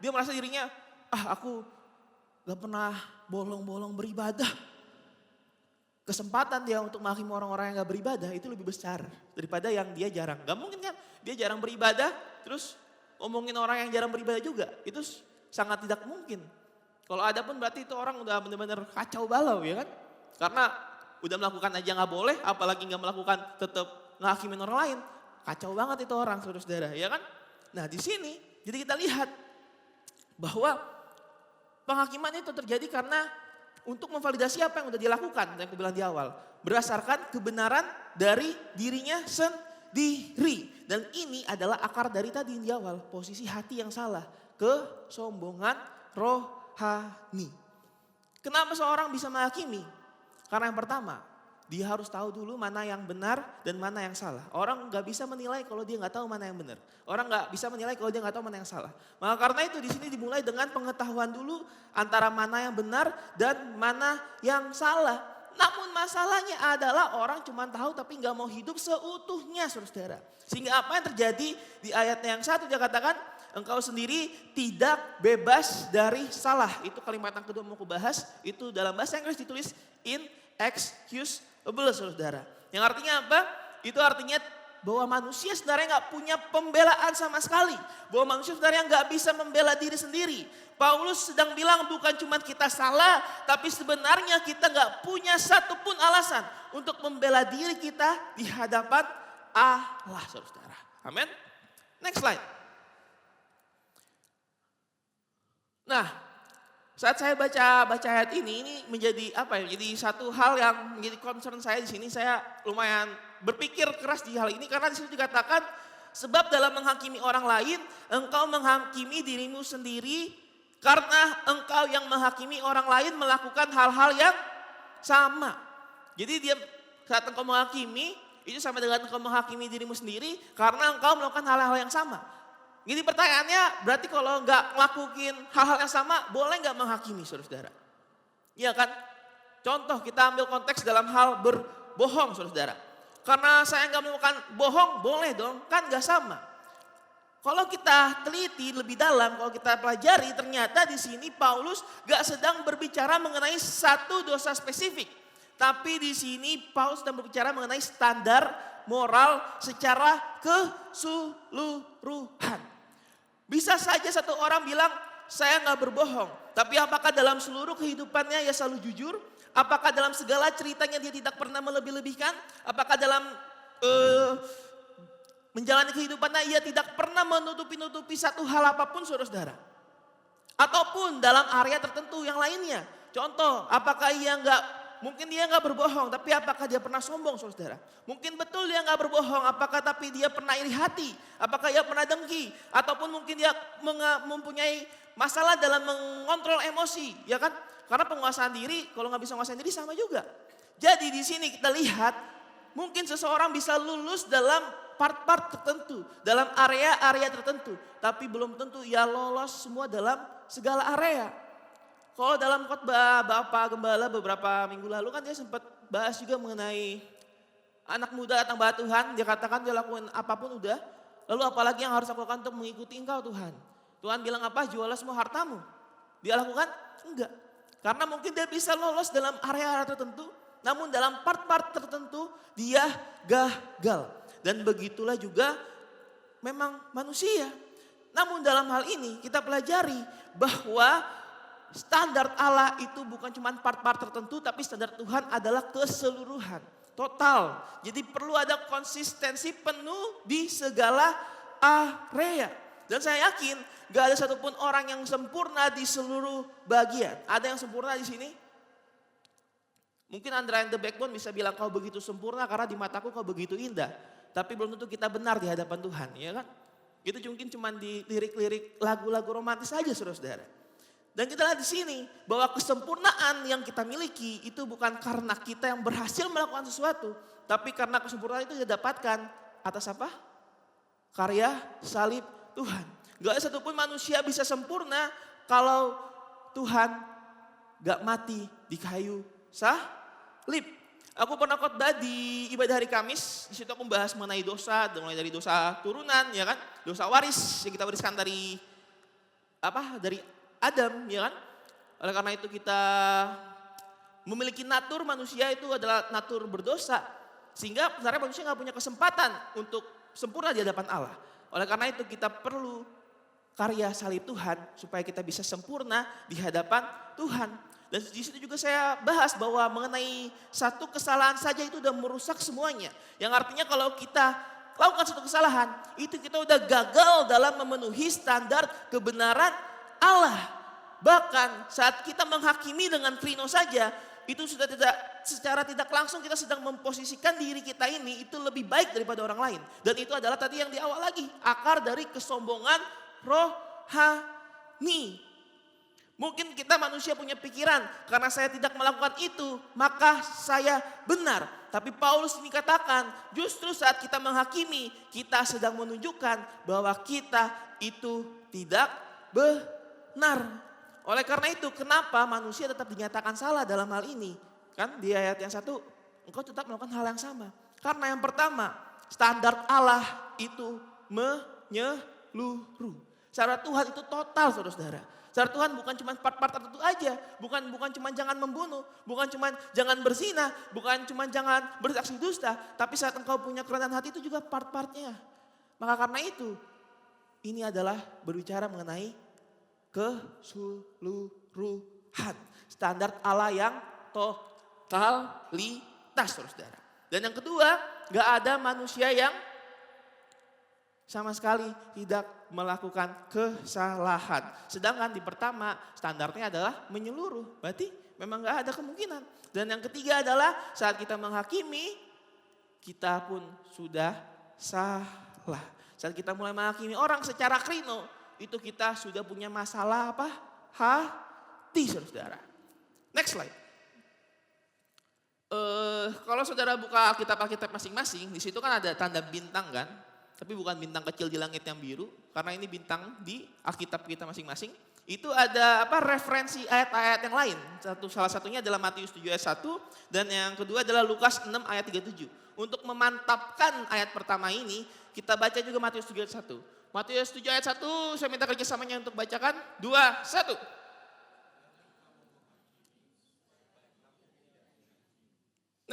dia merasa dirinya, aku nggak pernah bolong-bolong beribadah. Kesempatan dia untuk menghakimi orang-orang yang nggak beribadah itu lebih besar daripada yang dia jarang. Gak mungkin kan dia jarang beribadah terus ngomongin orang yang jarang beribadah juga. Itu sangat tidak mungkin. Kalau ada pun berarti itu orang udah benar-benar kacau balau ya kan. Karena udah melakukan aja gak boleh, apalagi gak melakukan tetap ngehakimin orang lain. Kacau banget itu orang saudara-saudara ya kan. Nah di sini jadi kita lihat bahwa penghakiman itu terjadi karena untuk memvalidasi apa yang udah dilakukan, yang aku bilang di awal. Berdasarkan kebenaran dari dirinya sendiri. Dan ini adalah akar dari tadi di awal, posisi hati yang salah. Kesombongan rohani. Kenapa seorang bisa menghakimi? Karena yang pertama, dia harus tahu dulu mana yang benar dan mana yang salah. Orang gak bisa menilai kalau dia gak tahu mana yang benar. Orang gak bisa menilai kalau dia gak tahu mana yang salah. Maka karena itu di sini dimulai dengan pengetahuan dulu antara mana yang benar dan mana yang salah. Namun masalahnya adalah orang cuma tahu tapi gak mau hidup seutuhnya saudara. Sehingga apa yang terjadi di ayatnya yang satu dia katakan, engkau sendiri tidak bebas dari salah. Itu kalimat yang kedua mau aku bahas. Itu dalam bahasa Inggris ditulis inexcusable saudara. Yang artinya apa? Itu artinya bahwa manusia sebenarnya nggak punya pembelaan sama sekali. Bahwa manusia sebenarnya nggak bisa membela diri sendiri. Paulus sedang bilang bukan cuma kita salah, tapi sebenarnya kita nggak punya satupun alasan untuk membela diri kita di hadapan Allah, saudara. Amin. Next slide. Nah, saat saya baca ayat ini menjadi apa ya? Menjadi satu hal yang menjadi concern saya di sini. Saya lumayan berpikir keras di hal ini karena di situ dikatakan sebab dalam menghakimi orang lain engkau menghakimi dirimu sendiri karena engkau yang menghakimi orang lain melakukan hal-hal yang sama. Jadi dia saat engkau menghakimi itu sama dengan engkau menghakimi dirimu sendiri karena engkau melakukan hal-hal yang sama. Jadi pertanyaannya berarti kalau nggak ngelakuin hal-hal yang sama boleh nggak menghakimi saudara-saudara? Iya kan? Contoh kita ambil konteks dalam hal berbohong saudara-saudara. Karena saya nggak melakukan bohong boleh dong, kan nggak sama. Kalau kita teliti lebih dalam, kalau kita pelajari ternyata di sini Paulus gak sedang berbicara mengenai satu dosa spesifik. Tapi di sini Paulus sedang berbicara mengenai standar moral secara keseluruhan. Bisa saja satu orang bilang saya gak berbohong. Tapi apakah dalam seluruh kehidupannya ia selalu jujur? Apakah dalam segala ceritanya dia tidak pernah melebih-lebihkan? Apakah dalam menjalani kehidupannya ia tidak pernah menutupi satu hal apapun saudara-saudara. Ataupun dalam area tertentu yang lainnya. Contoh, apakah mungkin dia nggak berbohong, tapi apakah dia pernah sombong saudara? Mungkin betul dia nggak berbohong, apakah tapi dia pernah iri hati? Apakah dia pernah dengki? Ataupun mungkin dia mempunyai masalah dalam mengontrol emosi, ya kan? Karena penguasaan diri, kalau nggak bisa menguasai diri sama juga. Jadi di sini kita lihat, mungkin seseorang bisa lulus dalam part-part tertentu, dalam area-area tertentu. Tapi belum tentu ia lolos semua dalam segala area. Kalau dalam khotbah Bapak Gembala beberapa minggu lalu kan dia sempat bahas juga mengenai anak muda datang bahwa Tuhan. Dia katakan dia lakukan apapun udah. Lalu apalagi yang harus aku lakukan untuk mengikuti engkau Tuhan. Tuhan bilang apa? Jualah semua hartamu. Dia lakukan? Enggak. Karena mungkin dia bisa lolos dalam area-area tertentu. Namun dalam part-part tertentu dia gagal. Dan begitulah juga memang manusia. Namun dalam hal ini kita pelajari bahwa standar Allah itu bukan cuma part-part tertentu tapi standar Tuhan adalah keseluruhan. Total. Jadi perlu ada konsistensi penuh di segala area. Dan saya yakin gak ada satupun orang yang sempurna di seluruh bagian. Ada yang sempurna di sini? Mungkin Andra and the Backbone bisa bilang kau begitu sempurna karena di mataku kau begitu indah. Tapi belum tentu kita benar di hadapan Tuhan, ya kan? Itu mungkin cuma di lirik-lirik lagu-lagu romantis saja, saudara-saudara. Dan kita lihat di sini bahwa kesempurnaan yang kita miliki itu bukan karena kita yang berhasil melakukan sesuatu, tapi karena kesempurnaan itu didapatkan atas apa? Karya salib Tuhan. Gak ada satupun manusia bisa sempurna kalau Tuhan gak mati di kayu salib. Aku pernah khotbah di ibadah hari Kamis, di situ aku membahas mengenai dosa, mulai dari dosa turunan, ya kan, dosa waris yang kita wariskan dari Adam, ya kan. Oleh karena itu kita memiliki natur manusia itu adalah natur berdosa, sehingga sebenarnya manusia nggak punya kesempatan untuk sempurna di hadapan Allah. Oleh karena itu kita perlu karya salib Tuhan supaya kita bisa sempurna di hadapan Tuhan. Dan di situ juga saya bahas bahwa mengenai satu kesalahan saja itu udah merusak semuanya. Yang artinya kalau kita lakukan satu kesalahan, itu kita udah gagal dalam memenuhi standar kebenaran Allah. Bahkan saat kita menghakimi dengan krino saja, itu sudah secara tidak langsung kita sedang memposisikan diri kita ini itu lebih baik daripada orang lain. Dan itu adalah tadi yang di awal lagi, akar dari kesombongan rohani. Mungkin kita manusia punya pikiran, karena saya tidak melakukan itu, maka saya benar. Tapi Paulus ini katakan, justru saat kita menghakimi, kita sedang menunjukkan bahwa kita itu tidak benar. Oleh karena itu, kenapa manusia tetap dinyatakan salah dalam hal ini? Kan di ayat yang 1, engkau tetap melakukan hal yang sama. Karena yang pertama, standar Allah itu menyeluruh. Cara Tuhan itu total, saudara-saudara. Cara Tuhan bukan cuma part-part tertentu aja. Bukan cuma jangan membunuh. Bukan cuma jangan berzina. Bukan cuma jangan bersaksi dusta. Tapi saat engkau punya kerendahan hati itu juga part-partnya. Maka karena itu, ini adalah berbicara mengenai keseluruhan. Standar Allah yang totalitas, saudara. Dan yang kedua, gak ada manusia yang sama sekali tidak melakukan kesalahan. Sedangkan di pertama standarnya adalah menyeluruh. Berarti memang gak ada kemungkinan. Dan yang ketiga adalah saat kita menghakimi, kita pun sudah salah. Saat kita mulai menghakimi orang secara krino, itu kita sudah punya masalah apa? Hati, saudara. Next slide. Kalau saudara buka Alkitab masing-masing, di situ kan ada tanda bintang kan? Tapi bukan bintang kecil di langit yang biru, karena ini bintang di Alkitab kita masing-masing. Itu ada referensi ayat-ayat yang lain. Salah satunya adalah Matius 7 ayat 1 dan yang kedua adalah Lukas 6 ayat 37. Untuk memantapkan ayat pertama ini, kita baca juga Matius 7 ayat 1. Matius 7 ayat 1, saya minta kerjasamanya untuk bacakan. 2, 1.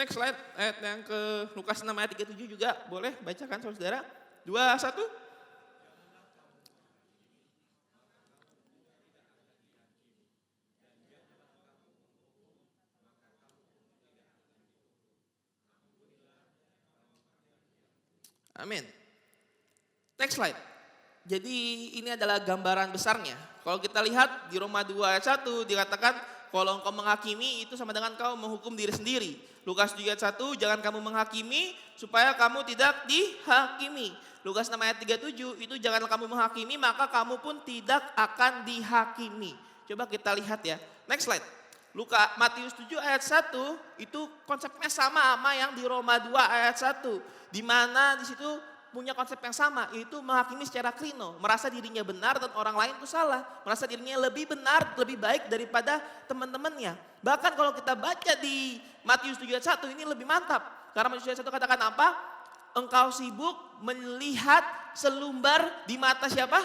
Next slide, ayat yang ke Lukas 6 ayat 37 juga boleh bacakan saudara. 2, 1. Amin. Next slide. Jadi ini adalah gambaran besarnya. Kalau kita lihat di Roma 2 ayat 1 dikatakan kalau engkau menghakimi itu sama dengan kau menghukum diri sendiri. Lukas 7 ayat 1, jangan kamu menghakimi supaya kamu tidak dihakimi. Lukas 6 ayat 37, itu jangan kamu menghakimi maka kamu pun tidak akan dihakimi. Coba kita lihat ya. Next slide. Matius 7 ayat 1 itu konsepnya sama yang di Roma 2 ayat 1. Di mana di situ punya konsep yang sama, yaitu menghakimi secara krino. Merasa dirinya benar dan orang lain itu salah. Merasa dirinya lebih benar, lebih baik daripada teman-temannya. Bahkan kalau kita baca di Matius 7 ayat 1 ini lebih mantap. Karena Matius 7 ayat 1 katakan apa? Engkau sibuk melihat selumbar di mata siapa?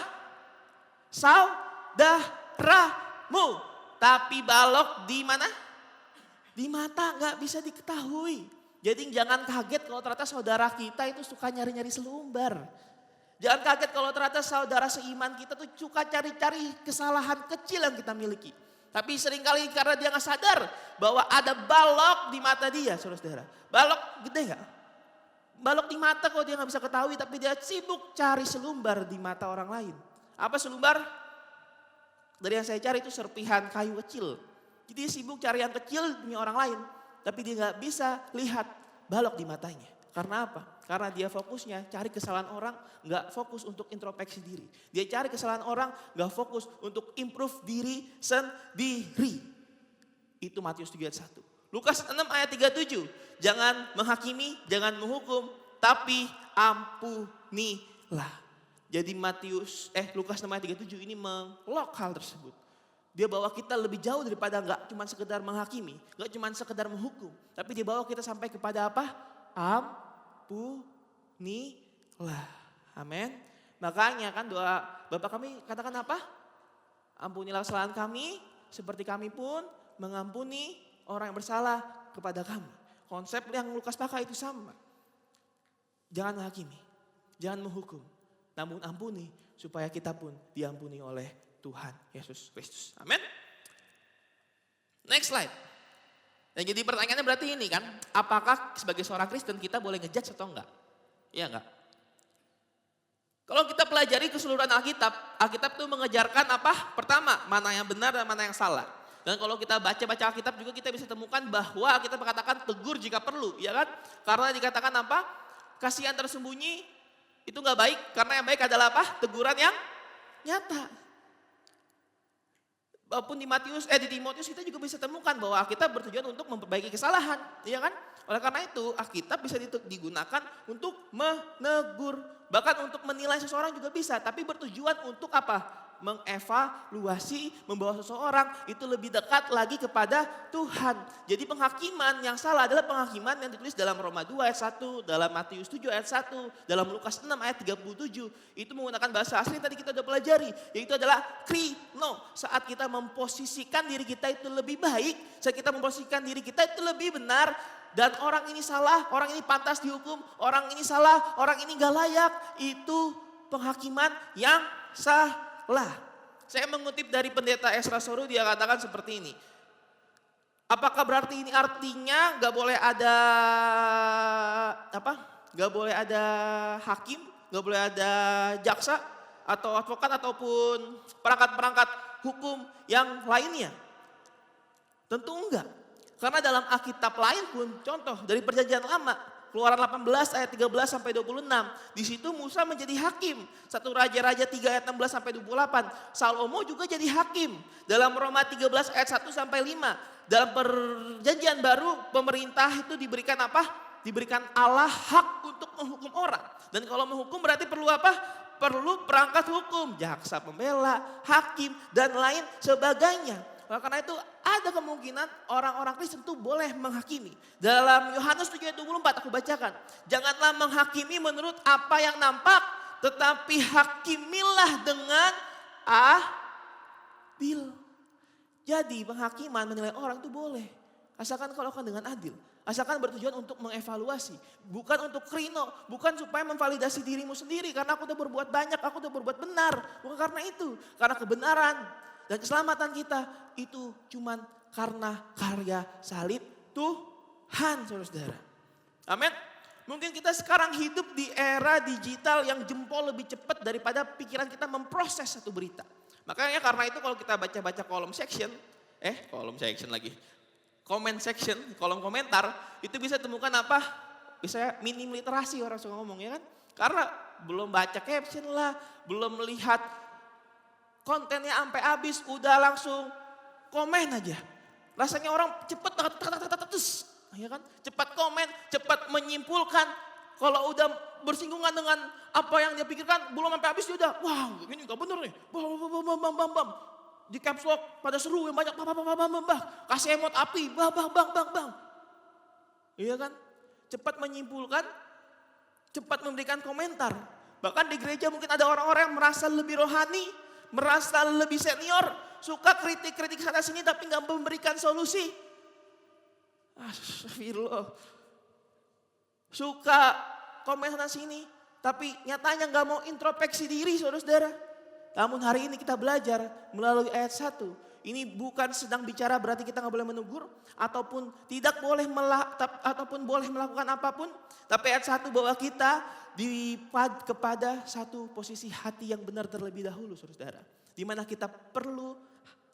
Saudaramu. Tapi balok di mana? Di mata gak bisa diketahui. Jadi jangan kaget kalau ternyata saudara kita itu suka nyari-nyari selumbar. Jangan kaget kalau ternyata saudara seiman kita tuh suka cari-cari kesalahan kecil yang kita miliki. Tapi seringkali karena dia gak sadar bahwa ada balok di mata dia, saudara-saudara. Balok gede gak? Balok di mata kalau dia gak bisa ketahui tapi dia sibuk cari selumbar di mata orang lain. Apa selumbar? Dari yang saya cari itu serpihan kayu kecil. Jadi dia sibuk cari yang kecil demi orang lain. Tapi dia gak bisa lihat balok di matanya. Karena apa? Karena dia fokusnya cari kesalahan orang, gak fokus untuk introspeksi diri. Dia cari kesalahan orang, gak fokus untuk improve diri sendiri. Itu Matius 3 ayat 1. Lukas 6 ayat 37. Jangan menghakimi, jangan menghukum, tapi ampunilah. Jadi Lukas 6 ayat 37 ini mengelok hal tersebut. Dia bawa kita lebih jauh daripada gak cuma sekedar menghakimi, gak cuma sekedar menghukum. Tapi dia bawa kita sampai kepada apa? Ampunilah. Amin. Makanya kan doa Bapa kami katakan apa? Ampunilah kesalahan kami seperti kami pun mengampuni orang yang bersalah kepada kami. Konsep yang Lukas pakai itu sama. Jangan menghakimi, jangan menghukum. Namun ampuni supaya kita pun diampuni oleh Tuhan Yesus Kristus. Amin. Next slide. Dan jadi pertanyaannya berarti ini kan, apakah sebagai seorang Kristen kita boleh ngejudge atau enggak? Iya enggak? Kalau kita pelajari keseluruhan Alkitab itu mengejarkan apa? Pertama, mana yang benar dan mana yang salah. Dan kalau kita baca-baca Alkitab juga kita bisa temukan bahwa kita mengatakan tegur jika perlu, ya kan? Karena dikatakan apa? Kasihan tersembunyi itu enggak baik, karena yang baik adalah apa? Teguran yang nyata. Walaupun di Timotius kita juga bisa temukan bahwa Alkitab bertujuan untuk memperbaiki kesalahan, ya kan? Oleh karena itu Alkitab bisa digunakan untuk menegur, bahkan untuk menilai seseorang juga bisa, tapi bertujuan untuk apa? mengevaluasi, membawa seseorang itu lebih dekat lagi kepada Tuhan. Jadi penghakiman yang salah adalah penghakiman yang ditulis dalam Roma 2 ayat 1, dalam Matius 7 ayat 1, dalam Lukas 6 ayat 37. Itu menggunakan bahasa asli yang tadi kita udah pelajari, yaitu adalah krino. Saat kita memposisikan diri kita itu lebih baik, saat kita memposisikan diri kita itu lebih benar, dan orang ini salah, orang ini pantas dihukum, orang ini salah, orang ini gak layak, itu penghakiman yang salah. Saya mengutip dari pendeta Esra Soru, dia katakan seperti ini. Apakah berarti ini artinya gak boleh ada Gak boleh ada hakim, gak boleh ada jaksa atau advokat ataupun perangkat-perangkat hukum yang lainnya? Tentu enggak. Karena dalam Alkitab lain pun, contoh dari Perjanjian Lama, Keluaran 18 ayat 13 sampai 26. Di situ Musa menjadi hakim. 1 Raja-Raja 3 ayat 16 sampai 28. Salomo juga jadi hakim. Dalam Roma 13 ayat 1 sampai 5. Dalam Perjanjian Baru pemerintah itu diberikan apa? Diberikan Allah hak untuk menghukum orang. Dan kalau menghukum berarti perlu apa? Perlu perangkat hukum, jaksa pembela, hakim dan lain sebagainya. Oleh karena itu ada kemungkinan orang-orang Kristen itu boleh menghakimi. Dalam Yohanes 7 ayat 24 aku bacakan. Janganlah menghakimi menurut apa yang nampak, tetapi hakimilah dengan adil. Jadi penghakiman menilai orang itu boleh. Asalkan kau lakukan dengan adil. Asalkan bertujuan untuk mengevaluasi. Bukan untuk krino, bukan supaya memvalidasi dirimu sendiri. Karena aku udah berbuat banyak, aku udah berbuat benar. Bukan karena itu, karena kebenaran dan keselamatan kita itu cuman karena karya salib Tuhan, saudara-saudara. Amin. Mungkin kita sekarang hidup di era digital yang jempol lebih cepat daripada pikiran kita memproses satu berita. Makanya karena itu kalau kita baca-baca kolom section lagi. Comment section, kolom komentar, itu bisa temukan apa? Bisa minim literasi orang suka ngomong ya kan. Karena belum baca caption lah, belum melihat kontennya sampai habis, udah langsung komen aja. Rasanya orang cepet ya kan? Cepat komen, cepat menyimpulkan. Kalau udah bersinggungan dengan apa yang dia pikirkan, belum sampai habis dia udah, wah ini gak bener nih. Bam. Di caps lock pada seru yang banyak, bam. Kasih emot api, bang. Iya kan? Cepat menyimpulkan, cepat memberikan komentar. Bahkan di gereja mungkin ada orang-orang yang merasa lebih rohani, merasa lebih senior, suka kritik sana sini tapi gak memberikan solusi. Astagfirullah. Suka komen sana sini, tapi nyatanya gak mau introspeksi diri saudara-saudara. Namun hari ini kita belajar melalui ayat 1. Ini bukan sedang bicara berarti kita gak boleh menegur, ataupun tidak boleh ataupun boleh melakukan apapun. Tapi ayat 1 bahwa kita kepada satu posisi hati yang benar terlebih dahulu saudara. Di mana kita perlu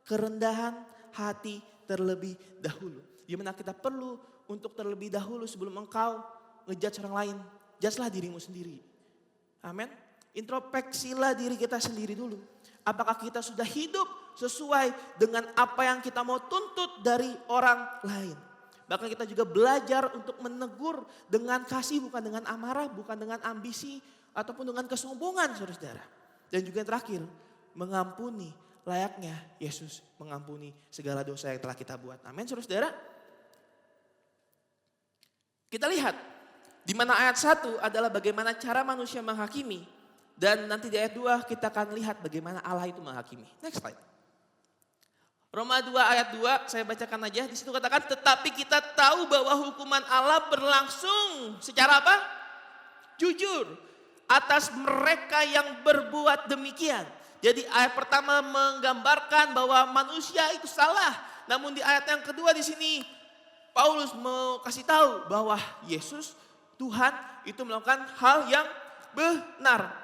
kerendahan hati terlebih dahulu. Di mana kita perlu untuk terlebih dahulu sebelum engkau ngejudge orang lain. Judgelah dirimu sendiri. Amin. Introspeksilah diri kita sendiri dulu. Apakah kita sudah hidup sesuai dengan apa yang kita mau tuntut dari orang lain. Bahkan kita juga belajar untuk menegur dengan kasih, bukan dengan amarah, bukan dengan ambisi, ataupun dengan kesombongan saudara-saudara. Dan juga yang terakhir, mengampuni layaknya Yesus mengampuni segala dosa yang telah kita buat. Amin saudara-saudara. Kita lihat, di mana ayat 1 adalah bagaimana cara manusia menghakimi. Dan nanti di ayat 2 kita akan lihat bagaimana Allah itu menghakimi. Next slide. Roma 2 ayat 2 saya bacakan aja. Di situ katakan tetapi kita tahu bahwa hukuman Allah berlangsung secara apa? Jujur atas mereka yang berbuat demikian. Jadi ayat pertama menggambarkan bahwa manusia itu salah. Namun di ayat yang kedua di sini Paulus mau kasih tahu bahwa Yesus Tuhan itu melakukan hal yang benar.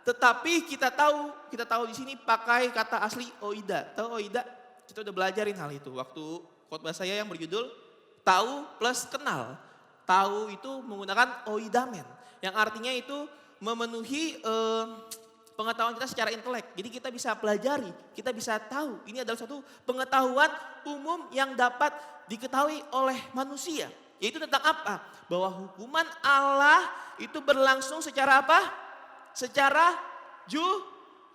Tetapi kita tahu di sini pakai kata asli oida. Tahu oida? Kita udah belajarin hal itu waktu khotbah saya yang berjudul tahu plus kenal. Tahu itu menggunakan oidamen, yang artinya itu memenuhi pengetahuan kita secara intelek. Jadi kita bisa pelajari, kita bisa tahu. Ini adalah suatu pengetahuan umum yang dapat diketahui oleh manusia. Yaitu tentang apa? Bahwa hukuman Allah itu berlangsung secara apa? Secara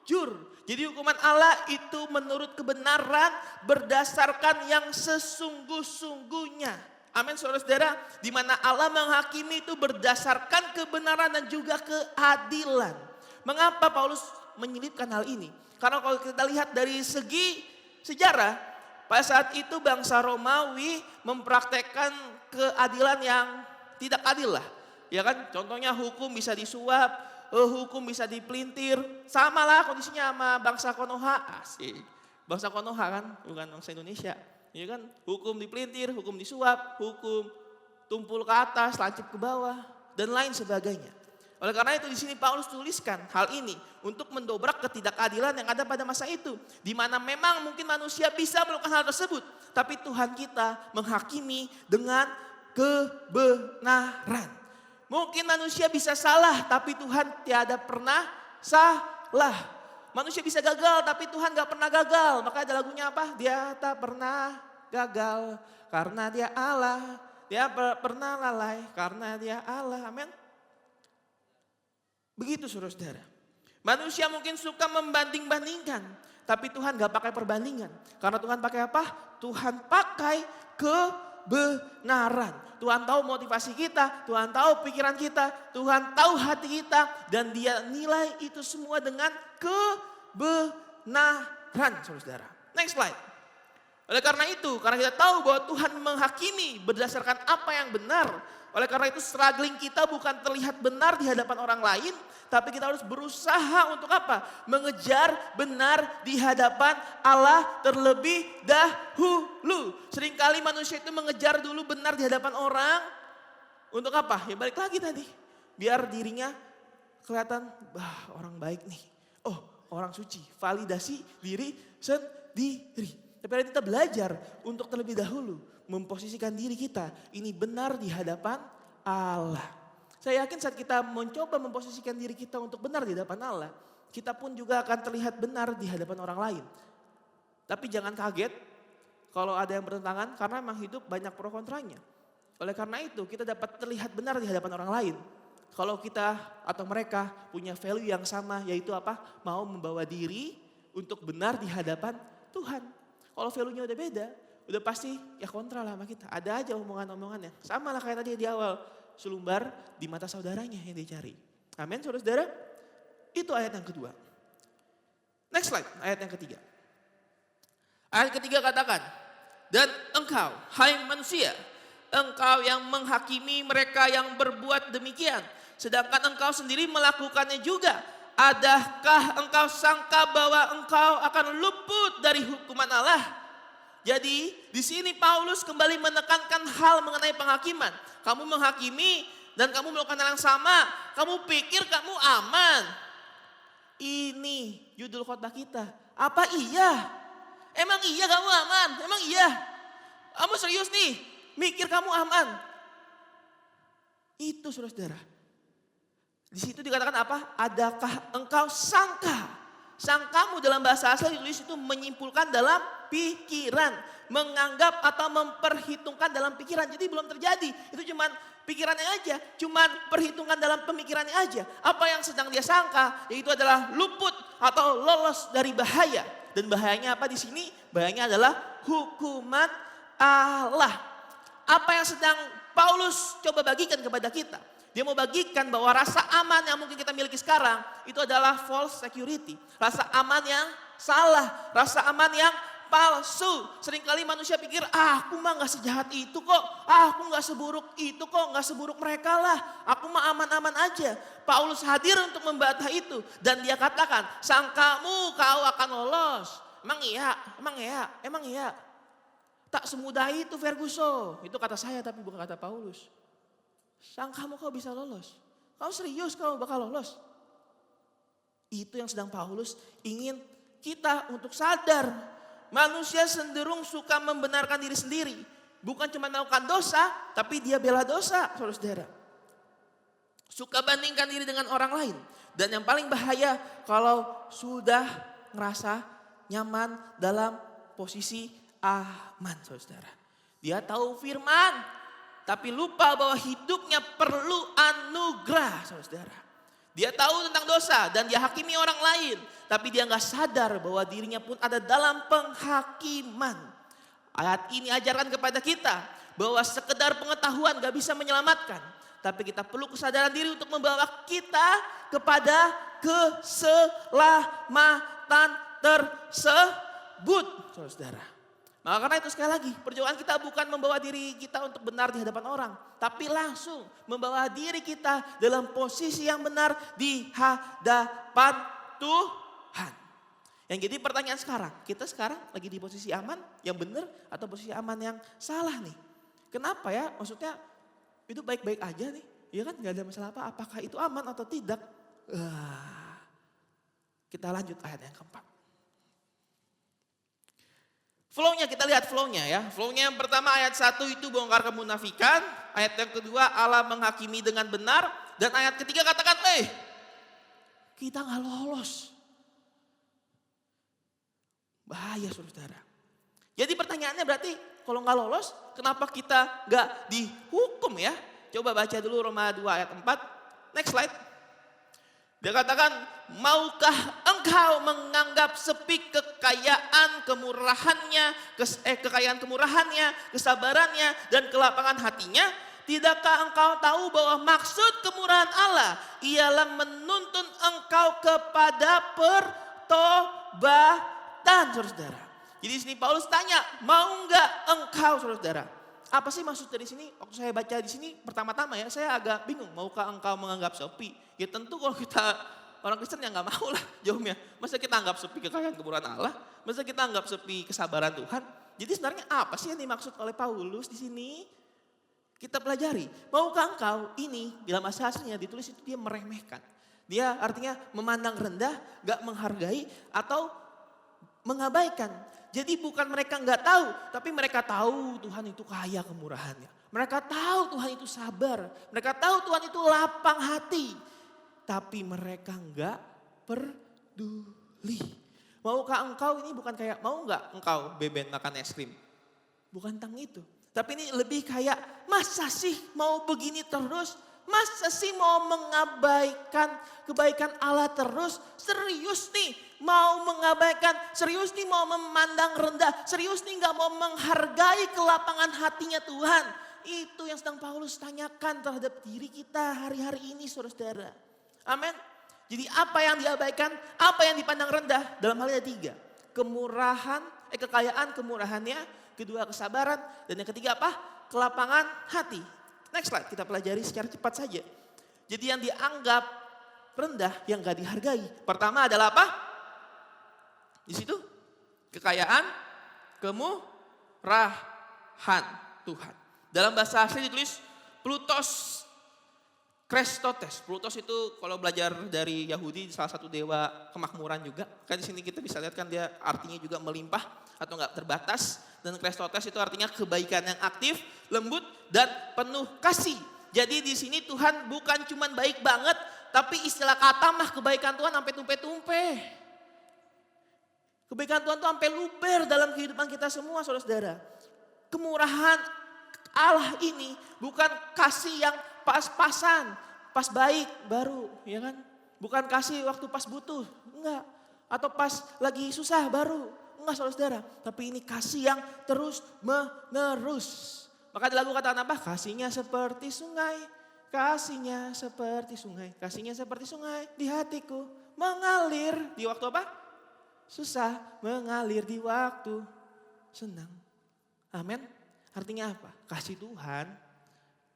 jujur. Jadi hukuman Allah itu menurut kebenaran berdasarkan yang sesungguh-sungguhnya. Amin saudara-saudara, di mana Allah menghakimi itu berdasarkan kebenaran dan juga keadilan. Mengapa Paulus menyelipkan hal ini? Karena kalau kita lihat dari segi sejarah, pada saat itu bangsa Romawi mempraktekkan keadilan yang tidak adil lah. Ya kan, contohnya hukum bisa disuap, hukum bisa dipelintir. Sama lah kondisinya sama bangsa Konoha. Asik. Bangsa Konoha kan, bukan bangsa Indonesia. Ya kan, hukum dipelintir, hukum disuap, hukum tumpul ke atas, lancip ke bawah, dan lain sebagainya. Oleh karena itu di sini Paulus tuliskan hal ini untuk mendobrak ketidakadilan yang ada pada masa itu. Di mana memang mungkin manusia bisa melakukan hal tersebut. Tapi Tuhan kita menghakimi dengan kebenaran. Mungkin manusia bisa salah, tapi Tuhan tiada pernah salah. Manusia bisa gagal, tapi Tuhan gak pernah gagal. Maka ada lagunya apa? Dia tak pernah gagal, karena dia Allah. Dia pernah lalai, karena dia Allah. Amin. Begitu saudara-saudara. Manusia mungkin suka membanding-bandingkan, tapi Tuhan gak pakai perbandingan. Karena Tuhan pakai apa? Tuhan pakai kebenaran. Tuhan tahu motivasi kita, Tuhan tahu pikiran kita, Tuhan tahu hati kita. Dan dia nilai itu semua dengan kebenaran saudara. Next slide. Oleh karena itu, karena kita tahu bahwa Tuhan menghakimi berdasarkan apa yang benar. Oleh karena itu struggling kita bukan terlihat benar di hadapan orang lain. Tapi kita harus berusaha untuk apa? Mengejar benar di hadapan Allah terlebih dahulu. Seringkali manusia itu mengejar dulu benar di hadapan orang. Untuk apa? Ya balik lagi tadi. Biar dirinya kelihatan, orang baik nih. Oh, orang suci. Validasi diri sendiri. Tapi kita belajar untuk terlebih dahulu memposisikan diri kita. Ini benar di hadapan Allah. Saya yakin saat kita mencoba memposisikan diri kita untuk benar di hadapan Allah, kita pun juga akan terlihat benar di hadapan orang lain. Tapi jangan kaget kalau ada yang bertentangan karena memang hidup banyak pro kontranya. Oleh karena itu kita dapat terlihat benar di hadapan orang lain. Kalau kita atau mereka punya value yang sama, yaitu apa? Mau membawa diri untuk benar di hadapan Tuhan. Kalau value-nya udah beda, udah pasti ya kontra lah sama kita. Ada aja omongan-omongannya. Sama lah kayak tadi di awal. Selumbar di mata saudaranya yang dicari. Amin saudara-saudara. Itu ayat yang kedua. Next slide, ayat yang ketiga. Ayat ketiga katakan, dan engkau, hai manusia, engkau yang menghakimi mereka yang berbuat demikian. Sedangkan engkau sendiri melakukannya juga. Adakah engkau sangka bahwa engkau akan luput dari hukuman Allah? Jadi di sini Paulus kembali menekankan hal mengenai penghakiman. Kamu menghakimi dan kamu melakukan hal yang sama. Kamu pikir kamu aman. Ini judul khotbah kita. Apa iya? Emang iya kamu aman? Emang iya? Kamu serius nih? Mikir kamu aman? Itu saudara-saudara. Di situ dikatakan apa? Adakah engkau sangka? Sangkamu dalam bahasa asli ditulis itu menyimpulkan dalam pikiran. Menganggap atau memperhitungkan dalam pikiran. Jadi belum terjadi. Itu cuman pikirannya aja. Cuman perhitungan dalam pemikirannya aja. Apa yang sedang dia sangka yaitu adalah luput atau lolos dari bahaya. Dan bahayanya apa di sini? Bahayanya adalah hukuman Allah. Apa yang sedang Paulus coba bagikan kepada kita? Dia mau bagikan bahwa rasa aman yang mungkin kita miliki sekarang itu adalah false security. Rasa aman yang salah, rasa aman yang palsu. Seringkali manusia pikir, aku mah gak sejahat itu kok. Aku gak seburuk itu kok, gak seburuk mereka lah. Aku mah aman-aman aja. Paulus hadir untuk membantah itu. Dan dia katakan, sangkamu kau akan lolos. Emang iya, emang iya, emang iya. Tak semudah itu Ferguson. Itu kata saya tapi bukan kata Paulus. Sangkamu kau bisa lolos. Kau serius kau bakal lolos. Itu yang sedang Paulus ingin kita untuk sadar. Manusia cenderung suka membenarkan diri sendiri. Bukan cuma melakukan dosa, tapi dia bela dosa, saudara-saudara. Suka bandingkan diri dengan orang lain. Dan yang paling bahaya kalau sudah ngerasa nyaman dalam posisi aman, saudara. Dia tahu firman, tapi lupa bahwa hidupnya perlu anugerah, saudara. Dia tahu tentang dosa dan dia hakimi orang lain. Tapi dia nggak sadar bahwa dirinya pun ada dalam penghakiman. Ayat ini ajarkan kepada kita bahwa sekedar pengetahuan gak bisa menyelamatkan. Tapi kita perlu kesadaran diri untuk membawa kita kepada keselamatan tersebut, saudara. Maka karena itu sekali lagi, perjuangan kita bukan membawa diri kita untuk benar di hadapan orang. Tapi langsung membawa diri kita dalam posisi yang benar di hadapan Tuhan. Yang jadi pertanyaan sekarang, kita sekarang lagi di posisi aman yang benar atau posisi aman yang salah nih? Kenapa ya? Maksudnya itu baik-baik aja nih. Ya kan gak ada masalah apa, apakah itu aman atau tidak? Kita lanjut ayat yang keempat. Flow-nya kita lihat flow-nya ya. Flow-nya yang pertama ayat 1 itu bongkar kemunafikan. Ayat yang kedua Allah menghakimi dengan benar. Dan ayat ketiga katakan kita gak lolos. Bahaya saudara. Jadi pertanyaannya berarti kalau gak lolos kenapa kita gak dihukum ya? Coba baca dulu Roma 2 ayat 4. Next slide. Dia katakan, maukah engkau menganggap sepi kekayaan kemurahannya, kesabarannya, dan kelapangan hatinya? Tidakkah engkau tahu bahwa maksud kemurahan Allah ialah menuntun engkau kepada pertobatan, saudara. Jadi sini Paulus tanya, mau enggak engkau, saudara? Apa sih maksud dari sini? Waktu saya baca di sini pertama-tama ya saya agak bingung. Maukah engkau menganggap sepi? Ya tentu kalau kita orang Kristen ya nggak mau lah jawabnya. Masa kita anggap sepi kekayaan kemurahan Allah? Masa kita anggap sepi kesabaran Tuhan? Jadi sebenarnya apa sih yang dimaksud oleh Paulus di sini? Kita pelajari. Maukah engkau ini dalam bahasa aslinya ditulis itu dia meremehkan. Dia artinya memandang rendah, gak menghargai atau mengabaikan. Jadi bukan mereka nggak tahu, tapi mereka tahu Tuhan itu kaya kemurahannya. Mereka tahu Tuhan itu sabar. Mereka tahu Tuhan itu lapang hati. Tapi mereka nggak peduli. Maukah engkau ini bukan kayak mau nggak engkau beben makan es krim. Bukan tentang itu. Tapi ini lebih kayak masa sih mau begini terus? Masa sih mau mengabaikan kebaikan Allah terus? Serius nih mau mengabaikan, serius nih mau memandang rendah, serius nih gak mau menghargai kelapangan hatinya Tuhan. Itu yang sedang Paulus tanyakan terhadap diri kita hari-hari ini saudara-saudara. Amin. Jadi apa yang diabaikan, apa yang dipandang rendah dalam hal ini 3. Kemurahan, kekayaan kemurahannya, kedua kesabaran, dan yang ketiga apa? Kelapangan hati. Next slide, kita pelajari secara cepat saja. Jadi yang dianggap rendah, yang gak dihargai. Pertama adalah apa? Di situ kekayaan, kemurahan Tuhan. Dalam bahasa asli ditulis Plutos Krestotes. Plutos itu kalau belajar dari Yahudi salah satu dewa kemakmuran juga. Kan di sini kita bisa lihat kan dia artinya juga melimpah atau enggak terbatas. Dan Krestotes itu artinya kebaikan yang aktif, lembut dan penuh kasih. Jadi di sini Tuhan bukan cuman baik banget, tapi istilah kata mah kebaikan Tuhan sampai tumpe-tumpe. Kebaikan Tuhan tuh sampai luber dalam kehidupan kita semua saudara-saudara. Kemurahan Allah ini bukan kasih yang pas-pasan, pas baik baru, ya kan? Bukan kasih waktu pas butuh, enggak. Atau pas lagi susah baru, enggak saudara-saudara. Tapi ini kasih yang terus menerus. Maka di lagu katakan apa? Kasihnya seperti sungai, kasihnya seperti sungai, kasihnya seperti sungai di hatiku mengalir di waktu apa? Susah, mengalir di waktu senang. Amin. Artinya apa? Kasih Tuhan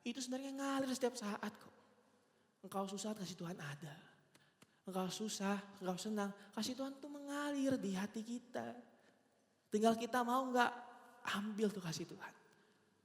itu sebenarnya ngalir setiap saat kok. Engkau susah, kasih Tuhan ada. Engkau susah, engkau senang, kasih Tuhan itu mengalir di hati kita. Tinggal kita mau enggak ambil tuh kasih Tuhan.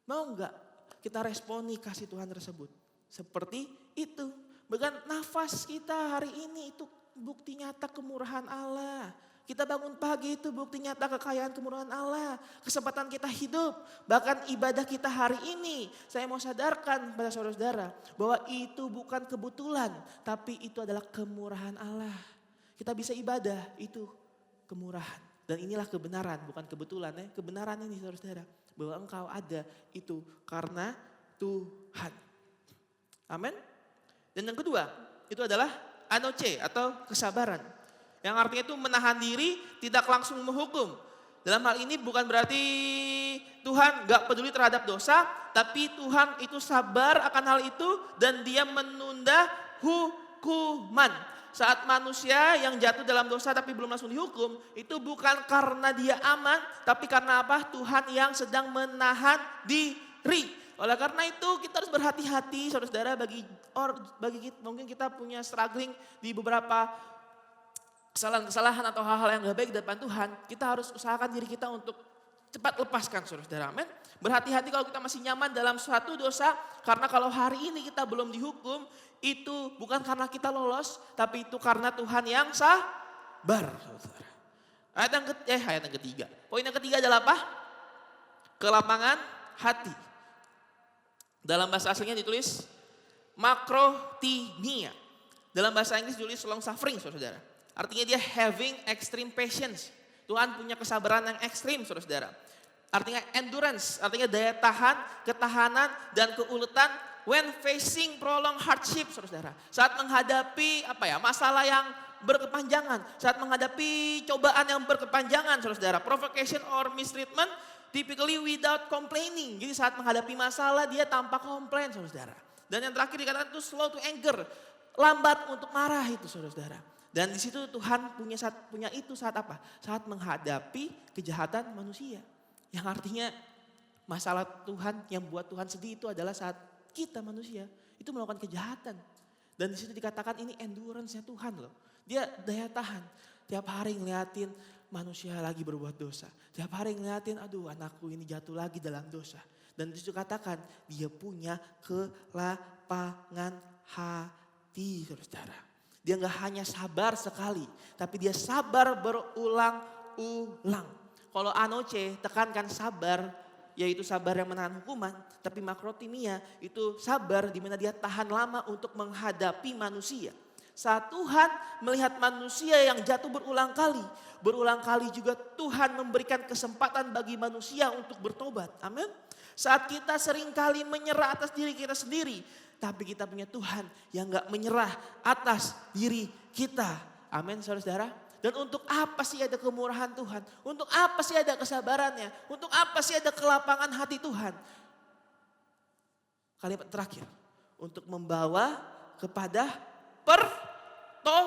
Mau enggak kita responi kasih Tuhan tersebut. Seperti itu. Bahkan nafas kita hari ini itu bukti nyata kemurahan Allah. Kita bangun pagi itu bukti nyata kekayaan kemurahan Allah. Kesempatan kita hidup. Bahkan ibadah kita hari ini. Saya mau sadarkan pada saudara-saudara. Bahwa itu bukan kebetulan. Tapi itu adalah kemurahan Allah. Kita bisa ibadah itu kemurahan. Dan inilah kebenaran bukan kebetulan ya. Kebenaran ini saudara-saudara. Bahwa engkau ada itu karena Tuhan. Amin. Dan yang kedua itu adalah anoche atau kesabaran. Yang artinya itu menahan diri, tidak langsung menghukum. Dalam hal ini bukan berarti Tuhan gak peduli terhadap dosa, tapi Tuhan itu sabar akan hal itu dan dia menunda hukuman. Saat manusia yang jatuh dalam dosa tapi belum langsung dihukum, itu bukan karena dia aman, tapi karena apa? Tuhan yang sedang menahan diri. Oleh karena itu kita harus berhati-hati saudara-saudara bagi mungkin kita punya struggling di beberapa kesalahan-kesalahan atau hal-hal yang gak baik di depan Tuhan, kita harus usahakan diri kita untuk cepat lepaskan saudara-saudara. Amin. Berhati-hati kalau kita masih nyaman dalam suatu dosa, karena kalau hari ini kita belum dihukum, itu bukan karena kita lolos, tapi itu karena Tuhan yang sabar. Saudara. Ayat yang ketiga. Poin yang ketiga adalah apa? Kelapangan hati. Dalam bahasa aslinya ditulis makrotimia. Dalam bahasa Inggris ditulis long suffering saudara. Artinya dia having extreme patience. Tuhan punya kesabaran yang ekstrim saudara. Artinya endurance, artinya daya tahan, ketahanan, dan keuletan when facing prolonged hardship saudara. Saat menghadapi masalah yang berkepanjangan. Saat menghadapi cobaan yang berkepanjangan saudara. Provocation or mistreatment typically without complaining. Jadi saat menghadapi masalah dia tanpa komplain saudara. Dan yang terakhir dikatakan itu slow to anger. Lambat untuk marah itu saudara. Dan di situ Tuhan punya itu saat apa? Saat menghadapi kejahatan manusia. Yang artinya masalah Tuhan yang buat Tuhan sedih itu adalah saat kita manusia itu melakukan kejahatan. Dan di situ dikatakan ini endurance-nya Tuhan loh. Dia daya tahan. Tiap hari ngeliatin manusia lagi berbuat dosa. Tiap hari ngeliatin aduh anakku ini jatuh lagi dalam dosa. Dan di situ katakan dia punya kelapangan hati saudara. Dia gak hanya sabar sekali, tapi dia sabar berulang-ulang. Kalau anoche tekankan sabar, yaitu sabar yang menahan hukuman. Tapi makrotimia itu sabar di mana dia tahan lama untuk menghadapi manusia. Saat Tuhan melihat manusia yang jatuh berulang kali juga Tuhan memberikan kesempatan bagi manusia untuk bertobat. Amin. Saat kita seringkali menyerah atas diri kita sendiri, tapi kita punya Tuhan yang gak menyerah atas diri kita. Amin saudara-saudara. Dan untuk apa sih ada kemurahan Tuhan? Untuk apa sih ada kesabarannya? Untuk apa sih ada kelapangan hati Tuhan? Kalimat terakhir. Untuk membawa kepada pertobatan.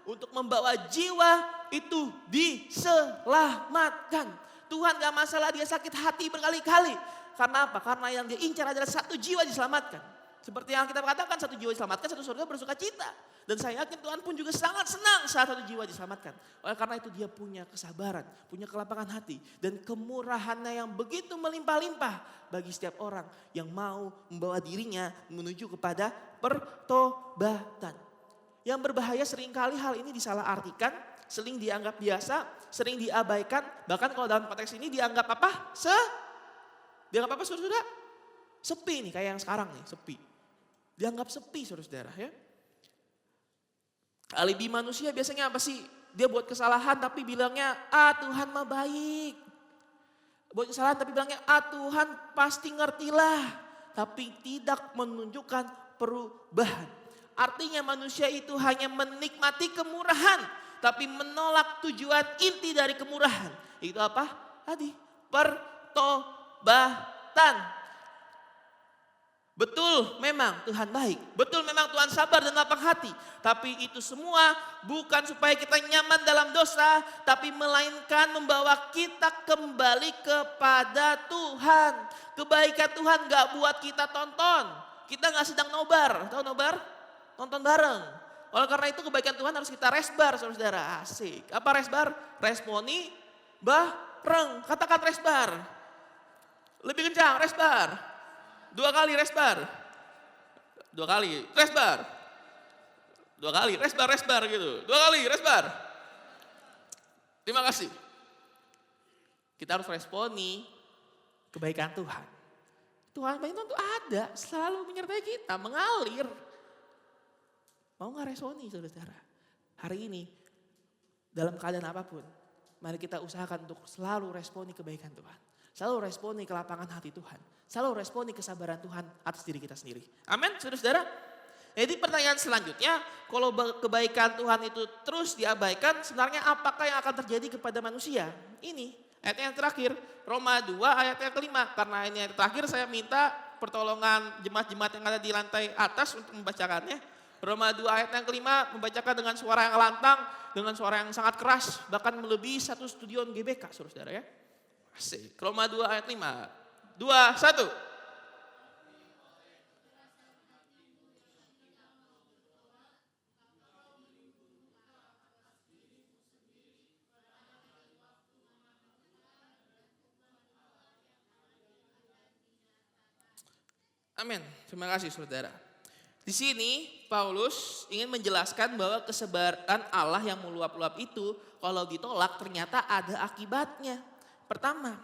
Untuk membawa jiwa itu diselamatkan. Tuhan gak masalah dia sakit hati berkali-kali. Karena apa? Karena yang dia incar adalah satu jiwa diselamatkan. Seperti yang kita katakan satu jiwa diselamatkan, satu surga bersuka cita. Dan saya yakin Tuhan pun juga sangat senang saat satu jiwa diselamatkan. Oleh karena itu dia punya kesabaran, punya kelapangan hati. Dan kemurahannya yang begitu melimpah-limpah bagi setiap orang yang mau membawa dirinya menuju kepada pertobatan. Yang berbahaya seringkali hal ini disalahartikan, sering dianggap biasa, sering diabaikan. Bahkan kalau dalam konteks ini dianggap apa? Dianggap apa saudara? Sepi nih kayak yang sekarang nih, sepi. Dianggap sepi saudara ya. Alibi manusia biasanya apa sih? Dia buat kesalahan tapi bilangnya, Tuhan mah baik. Buat kesalahan tapi bilangnya, Tuhan pasti ngertilah. Tapi tidak menunjukkan perubahan. Artinya manusia itu hanya menikmati kemurahan. Tapi menolak tujuan inti dari kemurahan. Itu apa? Tadi, pertobatan. Betul memang Tuhan baik. Betul memang Tuhan sabar dan lapang hati. Tapi itu semua bukan supaya kita nyaman dalam dosa. Tapi melainkan membawa kita kembali kepada Tuhan. Kebaikan Tuhan gak buat kita tonton. Kita gak sedang nobar. Tahu nobar? Nonton bareng. Oleh karena itu kebaikan Tuhan harus kita resbar saudara. Asik. Apa resbar? Responi bareng. Katakan resbar. Lebih kencang resbar. 2 kali resbar. 2 kali resbar. 2 kali resbar gitu. 2 kali resbar. Terima kasih. Kita harus responi kebaikan Tuhan. Tuhan itu ada, selalu menyertai kita, mengalir. Mau gak responi saudara? Hari ini dalam keadaan apapun, mari kita usahakan untuk selalu responi kebaikan Tuhan. Selalu responi kelapangan hati Tuhan. Selalu responi kesabaran Tuhan atas diri kita sendiri. Amin, saudara-saudara. Jadi pertanyaan selanjutnya, kalau kebaikan Tuhan itu terus diabaikan, sebenarnya apakah yang akan terjadi kepada manusia? Ini ayat yang terakhir, Roma 2 ayat yang kelima. Karena ini ayat terakhir, saya minta pertolongan jemaat-jemaat yang ada di lantai atas untuk membacakannya. Roma 2 ayat yang kelima membacakan dengan suara yang lantang, dengan suara yang sangat keras, bahkan melebihi 1 stadion GBK, saudara ya. Asik. Roma 2 ayat 5. 2, 1. Amin. Terima kasih saudara. Di sini Paulus ingin menjelaskan bahwa kesebaran Allah yang meluap-luap itu kalau ditolak ternyata ada akibatnya. Pertama,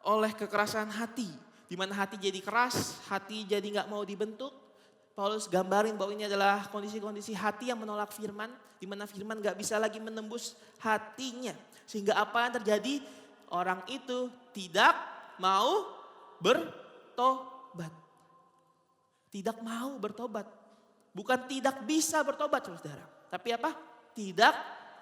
oleh kekerasan hati. Di mana hati jadi keras, hati jadi gak mau dibentuk. Paulus gambarin bahwa ini adalah kondisi-kondisi hati yang menolak firman. Di mana firman gak bisa lagi menembus hatinya. Sehingga apa yang terjadi? Orang itu tidak mau bertobat. Tidak mau bertobat. Bukan tidak bisa bertobat saudara. Tapi apa? Tidak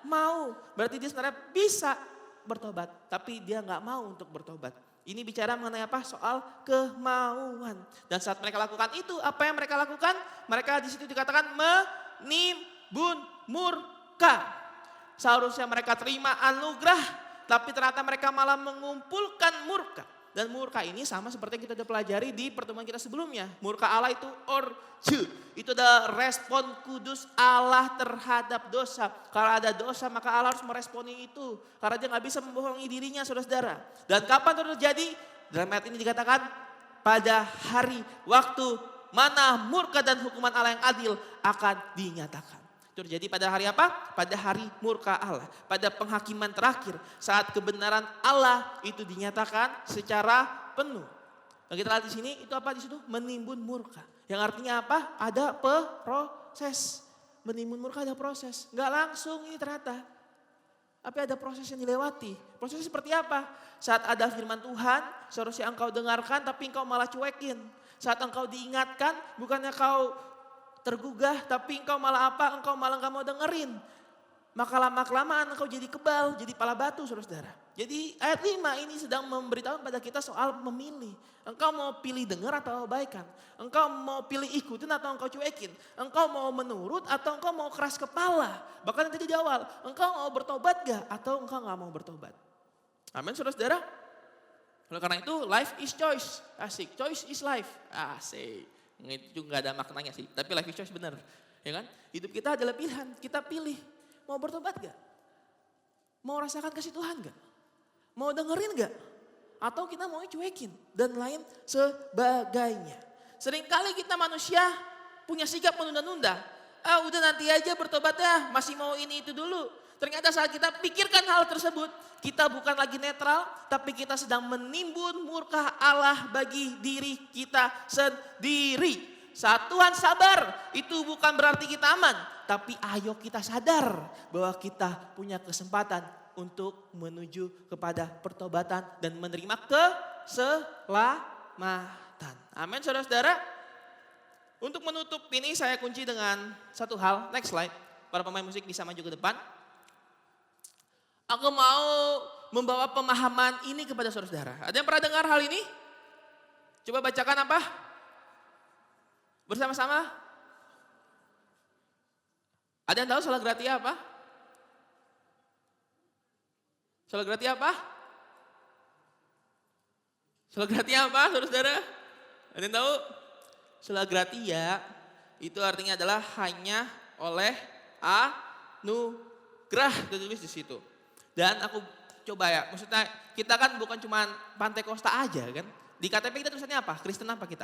mau. Berarti dia sebenarnya bisa bertobat. Tapi dia nggak mau untuk bertobat. Ini bicara mengenai apa? Soal kemauan. Dan saat mereka lakukan itu, apa yang mereka lakukan? Mereka di situ dikatakan menimbun murka. Seharusnya mereka terima anugerah. Tapi ternyata mereka malah mengumpulkan murka. Dan murka ini sama seperti yang kita sudah pelajari di pertemuan kita sebelumnya. Murka Allah itu orge. Itu adalah respon kudus Allah terhadap dosa. Kalau ada dosa maka Allah harus meresponi itu. Karena dia gak bisa membohongi dirinya saudara-saudara. Dan kapan itu terjadi? Dalam ayat ini dikatakan pada hari waktu mana murka dan hukuman Allah yang adil akan dinyatakan. Itu terjadi pada hari apa? Pada hari murka Allah. Pada penghakiman terakhir. Saat kebenaran Allah itu dinyatakan secara penuh. Yang kita lihat di sini itu apa di situ? Menimbun murka. Yang artinya apa? Ada proses. Menimbun murka ada proses. Enggak langsung ini ternyata. Tapi ada proses yang dilewati. Prosesnya seperti apa? Saat ada firman Tuhan, seharusnya engkau dengarkan tapi engkau malah cuekin. Saat engkau diingatkan, bukannya kau tergugah, tapi engkau malah apa? Engkau malah gak mau dengerin. Maka lama-kelamaan engkau jadi kebal, jadi pala batu saudara-saudara. Jadi ayat 5 ini sedang memberitahu pada kita soal memilih. Engkau mau pilih dengar atau abaikan? Engkau mau pilih ikutin atau engkau cuekin? Engkau mau menurut atau engkau mau keras kepala? Bahkan yang tadi di awal, engkau mau bertobat gak? Atau engkau gak mau bertobat? Amin saudara-saudara. Oleh karena itu life is choice. Asik, choice is life. Asik. Itu gak ada maknanya sih, tapi life is choice benar. Ya kan? Hidup kita adalah pilihan, kita pilih. Mau bertobat gak? Mau rasakan kasih Tuhan gak? Mau dengerin gak? Atau kita mau cuekin dan lain sebagainya. Seringkali kita manusia punya sikap menunda-nunda. Ah udah nanti aja bertobatnya, masih mau ini itu dulu. Ternyata saat kita pikirkan hal tersebut, kita bukan lagi netral, tapi kita sedang menimbun murka Allah bagi diri kita sendiri. Saat Tuhan sabar, itu bukan berarti kita aman. Tapi ayo kita sadar bahwa kita punya kesempatan untuk menuju kepada pertobatan dan menerima keselamatan. Amin saudara-saudara. Untuk menutup ini saya kunci dengan satu hal. Next slide. Para pemain musik bisa maju ke depan. Aku mau membawa pemahaman ini kepada saudara-saudara. Ada yang pernah dengar hal ini? Coba bacakan apa? Bersama-sama. Ada yang tahu sola gratia apa? Sola gratia apa? Sola gratia apa saudara-saudara? Ada yang tahu? Sola gratia itu artinya adalah hanya oleh anugerah, ditulis di situ. Dan aku coba ya, maksudnya kita kan bukan cuma Pantai Kosta aja kan. Di KTP kita tulisannya apa? Kristen apa kita?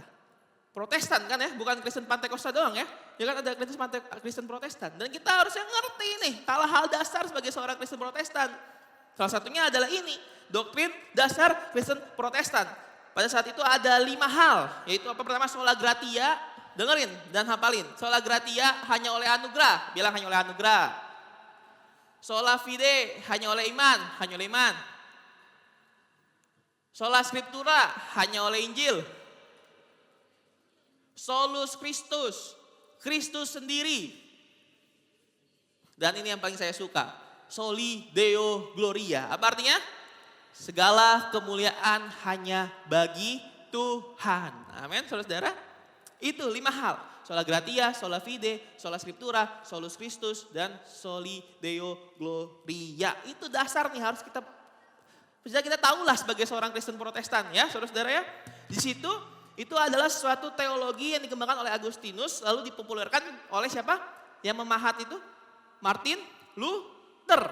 Protestan kan ya, bukan Kristen Pantai Kosta doang ya. Ya kan ada Kristen Protestan. Dan kita harusnya ngerti nih hal-hal dasar sebagai seorang Kristen Protestan. Salah satunya adalah ini, doktrin dasar Kristen Protestan. Pada saat itu ada 5 hal, yaitu apa pertama sola gratia, dengerin dan hafalin. Sola gratia hanya oleh anugerah, bilang hanya oleh anugerah. Sola fide hanya oleh iman, hanya oleh iman. Sola scriptura hanya oleh Injil. Solus Christus Kristus sendiri. Dan ini yang paling saya suka. Soli Deo Gloria. Apa artinya? Segala kemuliaan hanya bagi Tuhan. Amin, saudara-saudara. Itu 5 hal. Sola gratia, sola fide, sola scriptura, solus Christus, dan soli Deo Gloria. Itu dasar nih harus kita tahulah sebagai seorang Kristen Protestan ya, saudara-saudara ya. Di situ itu adalah suatu teologi yang dikembangkan oleh Agustinus, lalu dipopulerkan oleh siapa? Yang memahat itu? Martin Luther.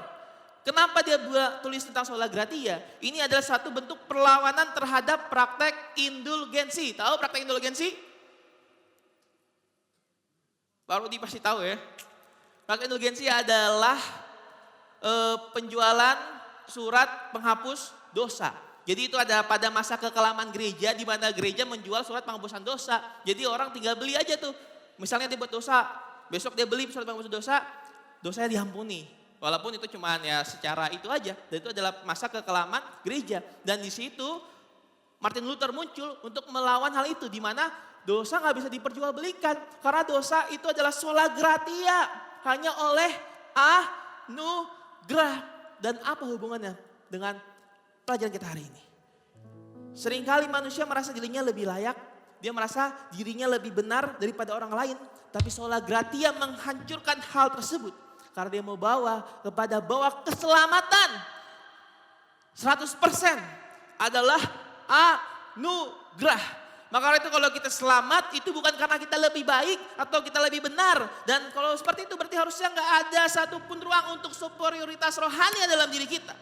Kenapa dia tulis tentang sola gratia? Ini adalah satu bentuk perlawanan terhadap praktek indulgensi. Tahu praktek indulgensi? Baru pasti tahu ya. Praktek indulgensi adalah penjualan surat penghapus dosa. Jadi itu ada pada masa kekelaman gereja di mana gereja menjual surat penghapusan dosa. Jadi orang tinggal beli aja tuh. Misalnya dia buat dosa, besok dia beli surat penghapusan dosa, dosanya diampuni. Walaupun itu cuman ya secara itu aja. Dan itu adalah masa kekelaman gereja. Dan di situ Martin Luther muncul untuk melawan hal itu. Di mana dosa gak bisa diperjualbelikan. Karena dosa itu adalah sola gratia. Hanya oleh anugerah. Dan apa hubungannya dengan pelajaran kita hari ini? Seringkali manusia merasa dirinya lebih layak. Dia merasa dirinya lebih benar daripada orang lain. Tapi sola gratia menghancurkan hal tersebut. Karena dia mau bawa keselamatan. 100% adalah anugerah. Maka itu kalau kita selamat itu bukan karena kita lebih baik atau kita lebih benar. Dan kalau seperti itu berarti harusnya gak ada satupun ruang untuk superioritas rohani dalam diri kita.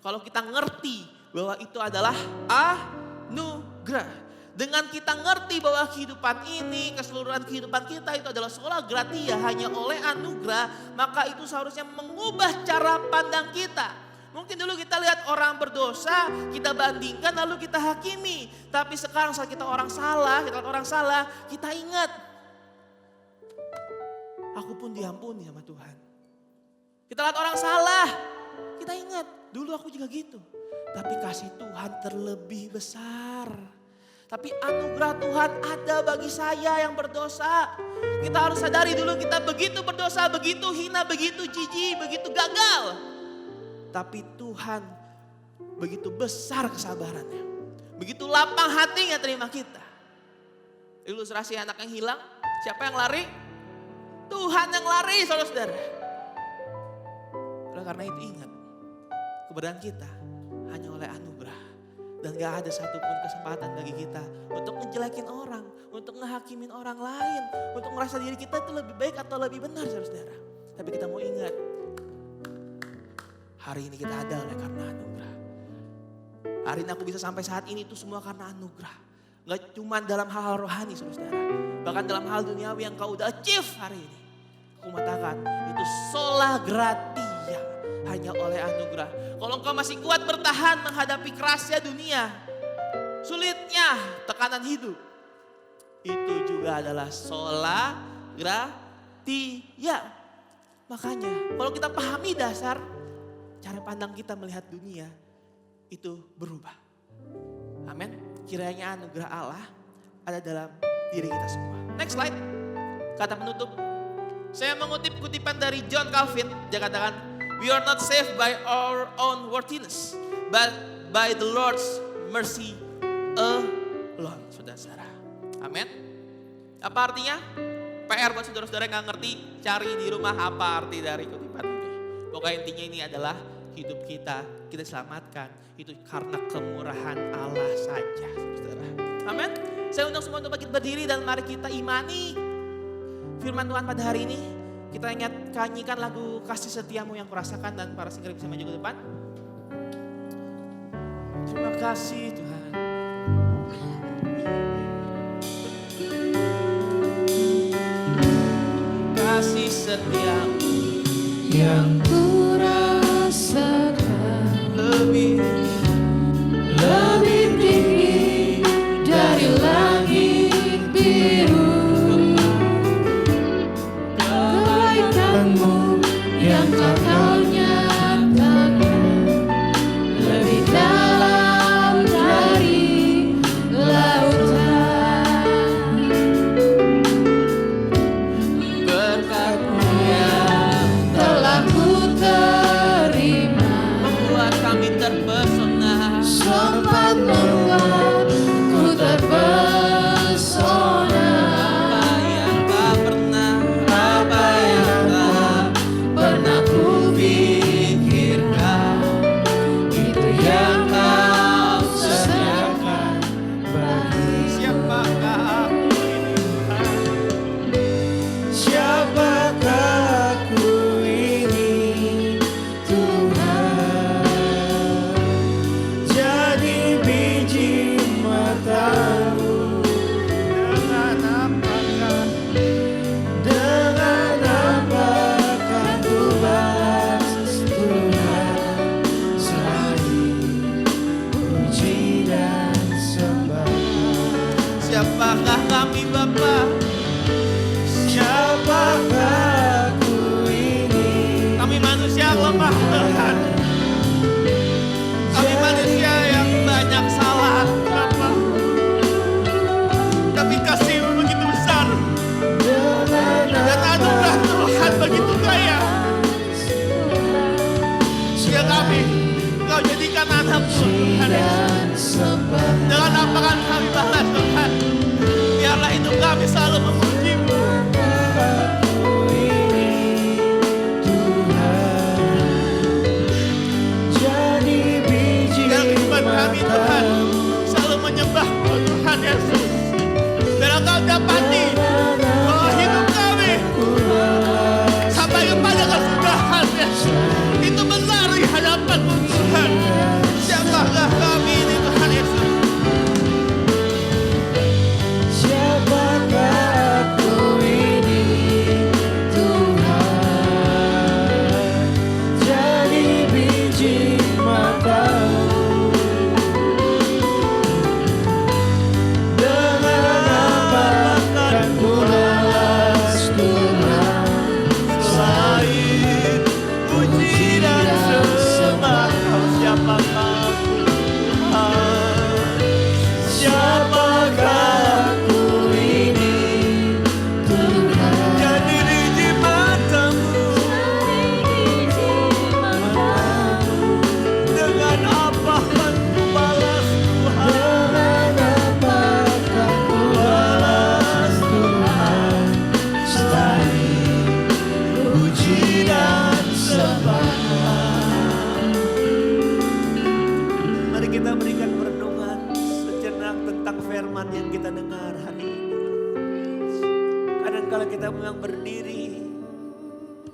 Kalau kita ngerti bahwa itu adalah anugerah. Dengan kita ngerti bahwa kehidupan ini, keseluruhan kehidupan kita itu adalah sola gratia hanya oleh anugerah. Maka itu seharusnya mengubah cara pandang kita. Mungkin dulu kita lihat orang berdosa, kita bandingkan lalu kita hakimi. Tapi sekarang saat kita lihat orang salah, kita ingat. Aku pun diampuni sama Tuhan. Kita lihat orang salah, kita ingat. Dulu aku juga gitu. Tapi kasih Tuhan terlebih besar. Tapi anugerah Tuhan ada bagi saya yang berdosa. Kita harus sadari dulu kita begitu berdosa, begitu hina, begitu jijik, begitu gagal. Tapi Tuhan begitu besar kesabarannya. Begitu lapang hatinya terima kita. Ilustrasi anak yang hilang, siapa yang lari? Tuhan yang lari, saudara-saudara. Oleh karena itu ingat, keberadaan kita hanya oleh anugerah. Dan gak ada satupun kesempatan bagi kita untuk ngejelekin orang, untuk ngehakimin orang lain, untuk merasa diri kita itu lebih baik atau lebih benar, saudara-saudara. Tapi kita mau ingat, hari ini kita ada oleh karena anugerah. Hari ini aku bisa sampai saat ini itu semua karena anugerah. Gak cuma dalam hal-hal rohani, saudara-saudara. Bahkan dalam hal duniawi yang kau udah achieve hari ini. Aku mengatakan itu sola gratia hanya oleh anugerah. Kalau engkau masih kuat bertahan menghadapi kerasnya dunia, sulitnya tekanan hidup, itu juga adalah sola gratia. Makanya kalau kita pahami dasar, cara pandang kita melihat dunia itu berubah. Amin. Kiranya anugerah Allah ada dalam diri kita semua. Next slide. Kata penutup. Saya mengutip kutipan dari John Calvin. Dia katakan, we are not saved by our own worthiness, but by the Lord's mercy alone. Saudara-saudara. Amin. Apa artinya? PR buat saudara-saudara yang gak ngerti, cari di rumah apa arti dari kutipan ini. Pokoknya intinya ini adalah hidup kita diselamatkan. Itu karena kemurahan Allah saja, saudara. Amin. Saya undang semua untuk bangkit berdiri dan mari kita imani firman Tuhan pada hari ini. Kita nyanyikan lagu Kasih Setiamu yang kurasakan dan para singer bisa maju ke depan. Terima kasih Tuhan. Kasih setiamu yang kurasakan lebih tinggi dari langit biru. Kebaikanmu yang kau nyatakan lebih dalam dari lautan.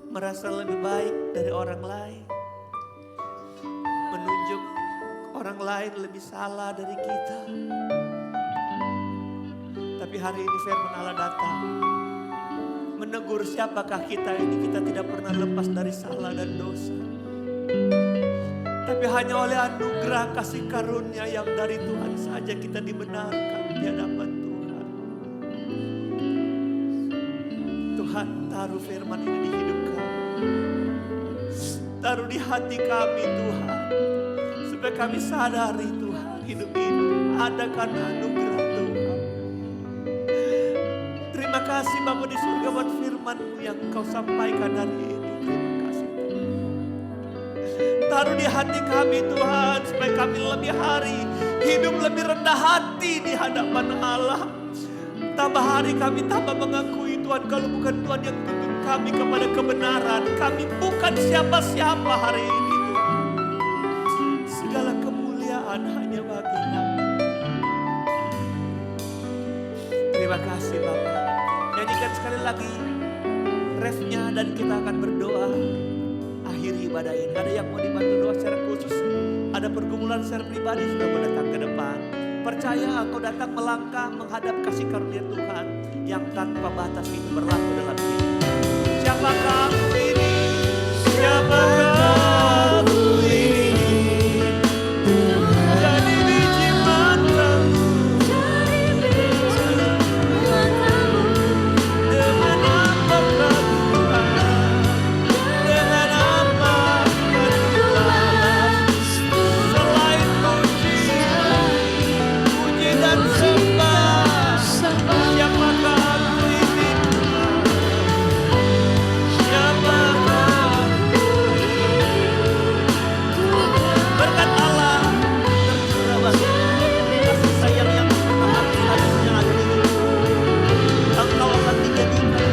merasa lebih baik dari orang lain, menunjuk orang lain lebih salah dari kita. Tapi hari ini firman Allah datang menegur siapakah kita ini. Kita tidak pernah lepas dari salah dan dosa. Tapi hanya oleh anugerah kasih karunia yang dari Tuhan saja kita dibenarkan di hadapan Tuhan. Tuhan, taruh firman ini di hidup kami. Taruh di hati kami Tuhan. Supaya kami sadari Tuhan, hidup ini ada karena anugerah Tuhan. Terima kasih Bapa di surga buat firman-Mu yang Kau sampaikan hari ini. Terima kasih Tuhan. Taruh di hati kami Tuhan, supaya kami lebih hari hidup lebih rendah hati di hadapan Allah. Tambah hari kami tambah mengakui Tuhan, kalau bukan Tuhan yang tuntun kami kepada kebenaran, kami bukan siapa-siapa hari ini Tuhan. Segala kemuliaan hanya bagi-Mu. Terima kasih Bapak. Nyanyikan sekali lagi refnya dan kita akan berdoa akhiri ibadah ini. Ada yang mau dibantu doa secara khusus, ada pergumulan secara pribadi, sudah mau datang ke depan. Percaya engkau datang melangkah menghadap kasih karunia Tuhan yang tanpa batas itu berlaku dalam hidup. Siapakah aku ini? Siapakah aku ini? Jadi biji matamu. Dengan apakah Tuhan? Dengan apakah Tuhan? Selain puji dan sembah. Siapakah aku ini? Siapakah aku ini? Berkat Allah tercurah bagi kasih sayang yang pernah hati yang ada di hidup. Engkau akan dijadikan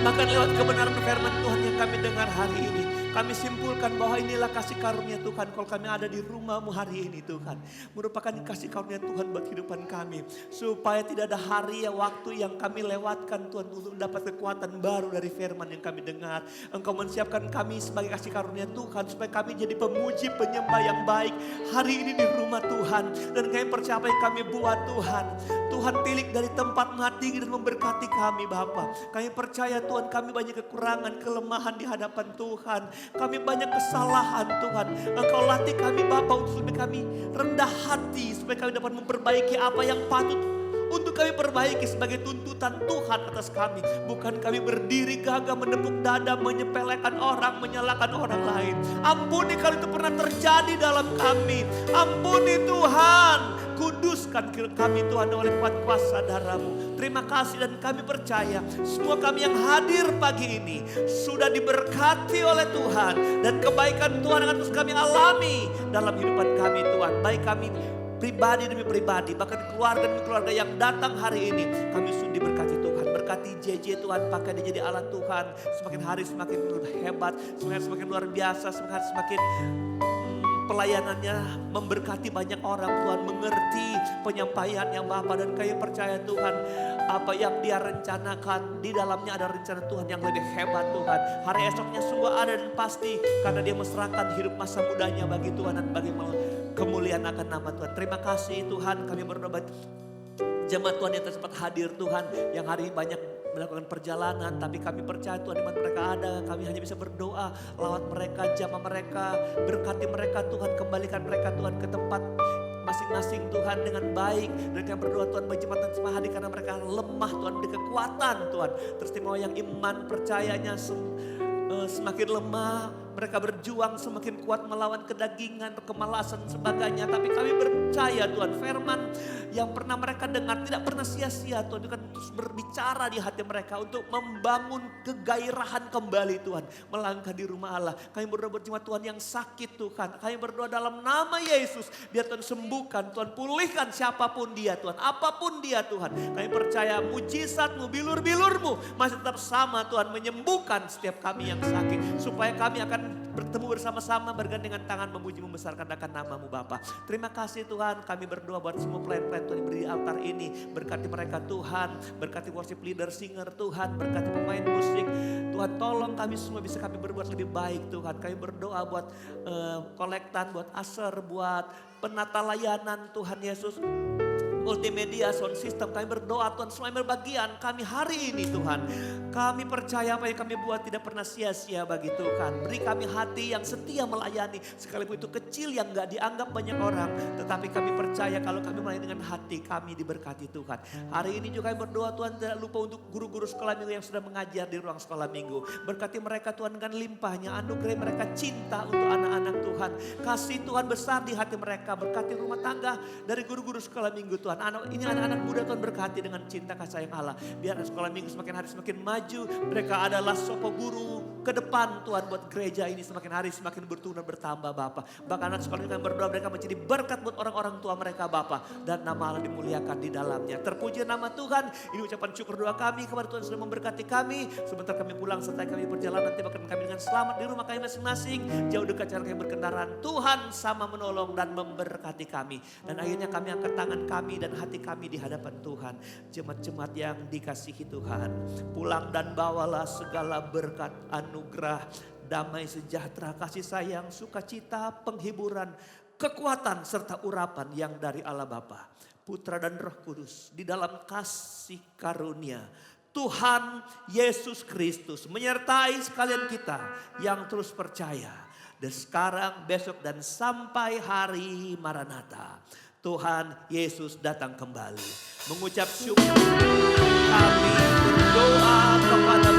bahkan lewat kebenaran firman Tuhan yang kami dengar hari ini. Kami simpulkan bahwa inilah kasih karunia Tuhan kalau kami ada di rumah-Mu hari ini Tuhan. Merupakan kasih karunia Tuhan buat kehidupan kami. Supaya tidak ada hari ya waktu yang kami lewatkan Tuhan untuk mendapat kekuatan baru dari firman yang kami dengar. Engkau menyiapkan kami sebagai kasih karunia Tuhan supaya kami jadi pemuji penyembah yang baik hari ini di rumah Tuhan. Dan kami percaya apa yang kami buat Tuhan. Tuhan tilik dari tempat tinggi dan memberkati kami Bapa. Kami percaya Tuhan kami banyak kekurangan, kelemahan di hadapan Tuhan. Kami banyak kesalahan Tuhan. Engkau latih kami Bapa untuk supaya kami rendah hati. Supaya kami dapat memperbaiki apa yang patut untuk kami perbaiki sebagai tuntutan Tuhan atas kami. Bukan kami berdiri gagah menepuk dada, menyepelekan orang, menyalahkan orang lain. Ampuni kalau itu pernah terjadi dalam kami. Ampuni Tuhan. Kuduskan kami Tuhan oleh kuat kuasa darah-Mu. Terima kasih dan kami percaya semua kami yang hadir pagi ini sudah diberkati oleh Tuhan. Dan kebaikan Tuhan akan terus kami alami dalam kehidupan kami Tuhan. Baik kami pribadi demi pribadi, bahkan keluarga demi keluarga yang datang hari ini. Kami sudah diberkati Tuhan. Berkati JJ Tuhan, pakai dia jadi alat Tuhan. Semakin hari semakin hebat, semakin luar biasa, semakin pelayanannya memberkati banyak orang Tuhan, mengerti penyampaian yang Bapa, dan kami percaya Tuhan apa yang dia rencanakan di dalamnya ada rencana Tuhan yang lebih hebat Tuhan. Hari esoknya sungguh ada dan pasti karena dia meserahkan hidup masa mudanya bagi Tuhan dan bagi kemuliaan akan nama Tuhan. Terima kasih Tuhan, kami berdoa jemaat Tuhan yang sempat hadir Tuhan, yang hari ini banyak melakukan perjalanan, tapi kami percaya Tuhan di mana mereka ada, kami hanya bisa berdoa, lawat mereka, jamah mereka, berkati mereka Tuhan, kembalikan mereka Tuhan ke tempat masing-masing Tuhan dengan baik. Dan kami berdoa Tuhan bagi jemaat dan semua hadir karena mereka lemah Tuhan, di kekuatan Tuhan, teristimewa yang iman percayanya semakin lemah, mereka berjuang semakin kuat melawan kedagingan, kemalasan sebagainya. Tapi kami percaya Tuhan firman yang pernah mereka dengar tidak pernah sia-sia Tuhan. Itu kan terus berbicara di hati mereka untuk membangun kegairahan kembali Tuhan. Melangkah di rumah Allah. Kami berdoa buat jemaat Tuhan yang sakit Tuhan. Kami berdoa dalam nama Yesus. Biar Tuhan sembuhkan, Tuhan pulihkan siapapun dia Tuhan. Apapun dia Tuhan. Kami percaya mujizat-Mu, bilur-bilur-Mu masih tetap sama Tuhan. Menyembuhkan setiap kami yang sakit. Supaya kami akan bertemu bersama-sama bergandengan tangan memuji membesarkan akan nama-Mu Bapa. Terima kasih Tuhan, kami berdoa buat semua pelayan-pelayan Tuhan yang berdiri di altar ini. Berkati mereka Tuhan, berkati worship leader, singer Tuhan, berkati pemain musik. Tuhan tolong kami semua bisa kami berbuat lebih baik Tuhan. Kami berdoa buat kolektan, buat aser, buat penata layanan Tuhan Yesus. Multimedia, sound system, kami berdoa Tuhan semua yang berbagian kami hari ini Tuhan. Kami percaya apa yang kami buat tidak pernah sia-sia bagi Tuhan. Beri kami hati yang setia melayani sekalipun itu kecil yang gak dianggap banyak orang. Tetapi kami percaya kalau kami melayani dengan hati kami diberkati Tuhan. Hari ini juga kami berdoa Tuhan tidak lupa untuk guru-guru sekolah minggu yang sudah mengajar di ruang sekolah minggu. Berkati mereka Tuhan dengan limpahnya, anugerah mereka cinta untuk anak-anak Tuhan. Kasih Tuhan besar di hati mereka, berkati rumah tangga dari guru-guru sekolah minggu Tuhan. Ini anak-anak muda Tuhan berkati dengan cinta kasih sayang Allah. Biar sekolah minggu semakin hari semakin maju. Mereka adalah sopo guru ke depan Tuhan buat gereja ini semakin hari semakin bertumbuh dan bertambah Bapa. Bahkan anak sekolah ini kami berdoa mereka menjadi berkat buat orang-orang tua mereka Bapa. Dan nama Allah dimuliakan di dalamnya. Terpuji nama Tuhan. Ini ucapan syukur doa kami kepada Tuhan sudah memberkati kami. Sebentar kami pulang serta kami perjalanan tibakan kami dengan selamat di rumah kami masing-masing. Jauh dekat cara kami berkendaraan. Tuhan sama menolong dan memberkati kami. Dan akhirnya kami angkat tangan kami dan hati kami di hadapan Tuhan. Jemaat-jemaat yang dikasihi Tuhan. Pulang dan bawalah segala berkat, anugerah, damai sejahtera, kasih sayang, sukacita, penghiburan, kekuatan serta urapan yang dari Allah Bapa, Putra dan Roh Kudus di dalam kasih karunia Tuhan Yesus Kristus menyertai sekalian kita yang terus percaya. Dan sekarang, besok dan sampai hari Maranatha. Tuhan Yesus datang kembali. Mengucap syukur kami berdoa kepada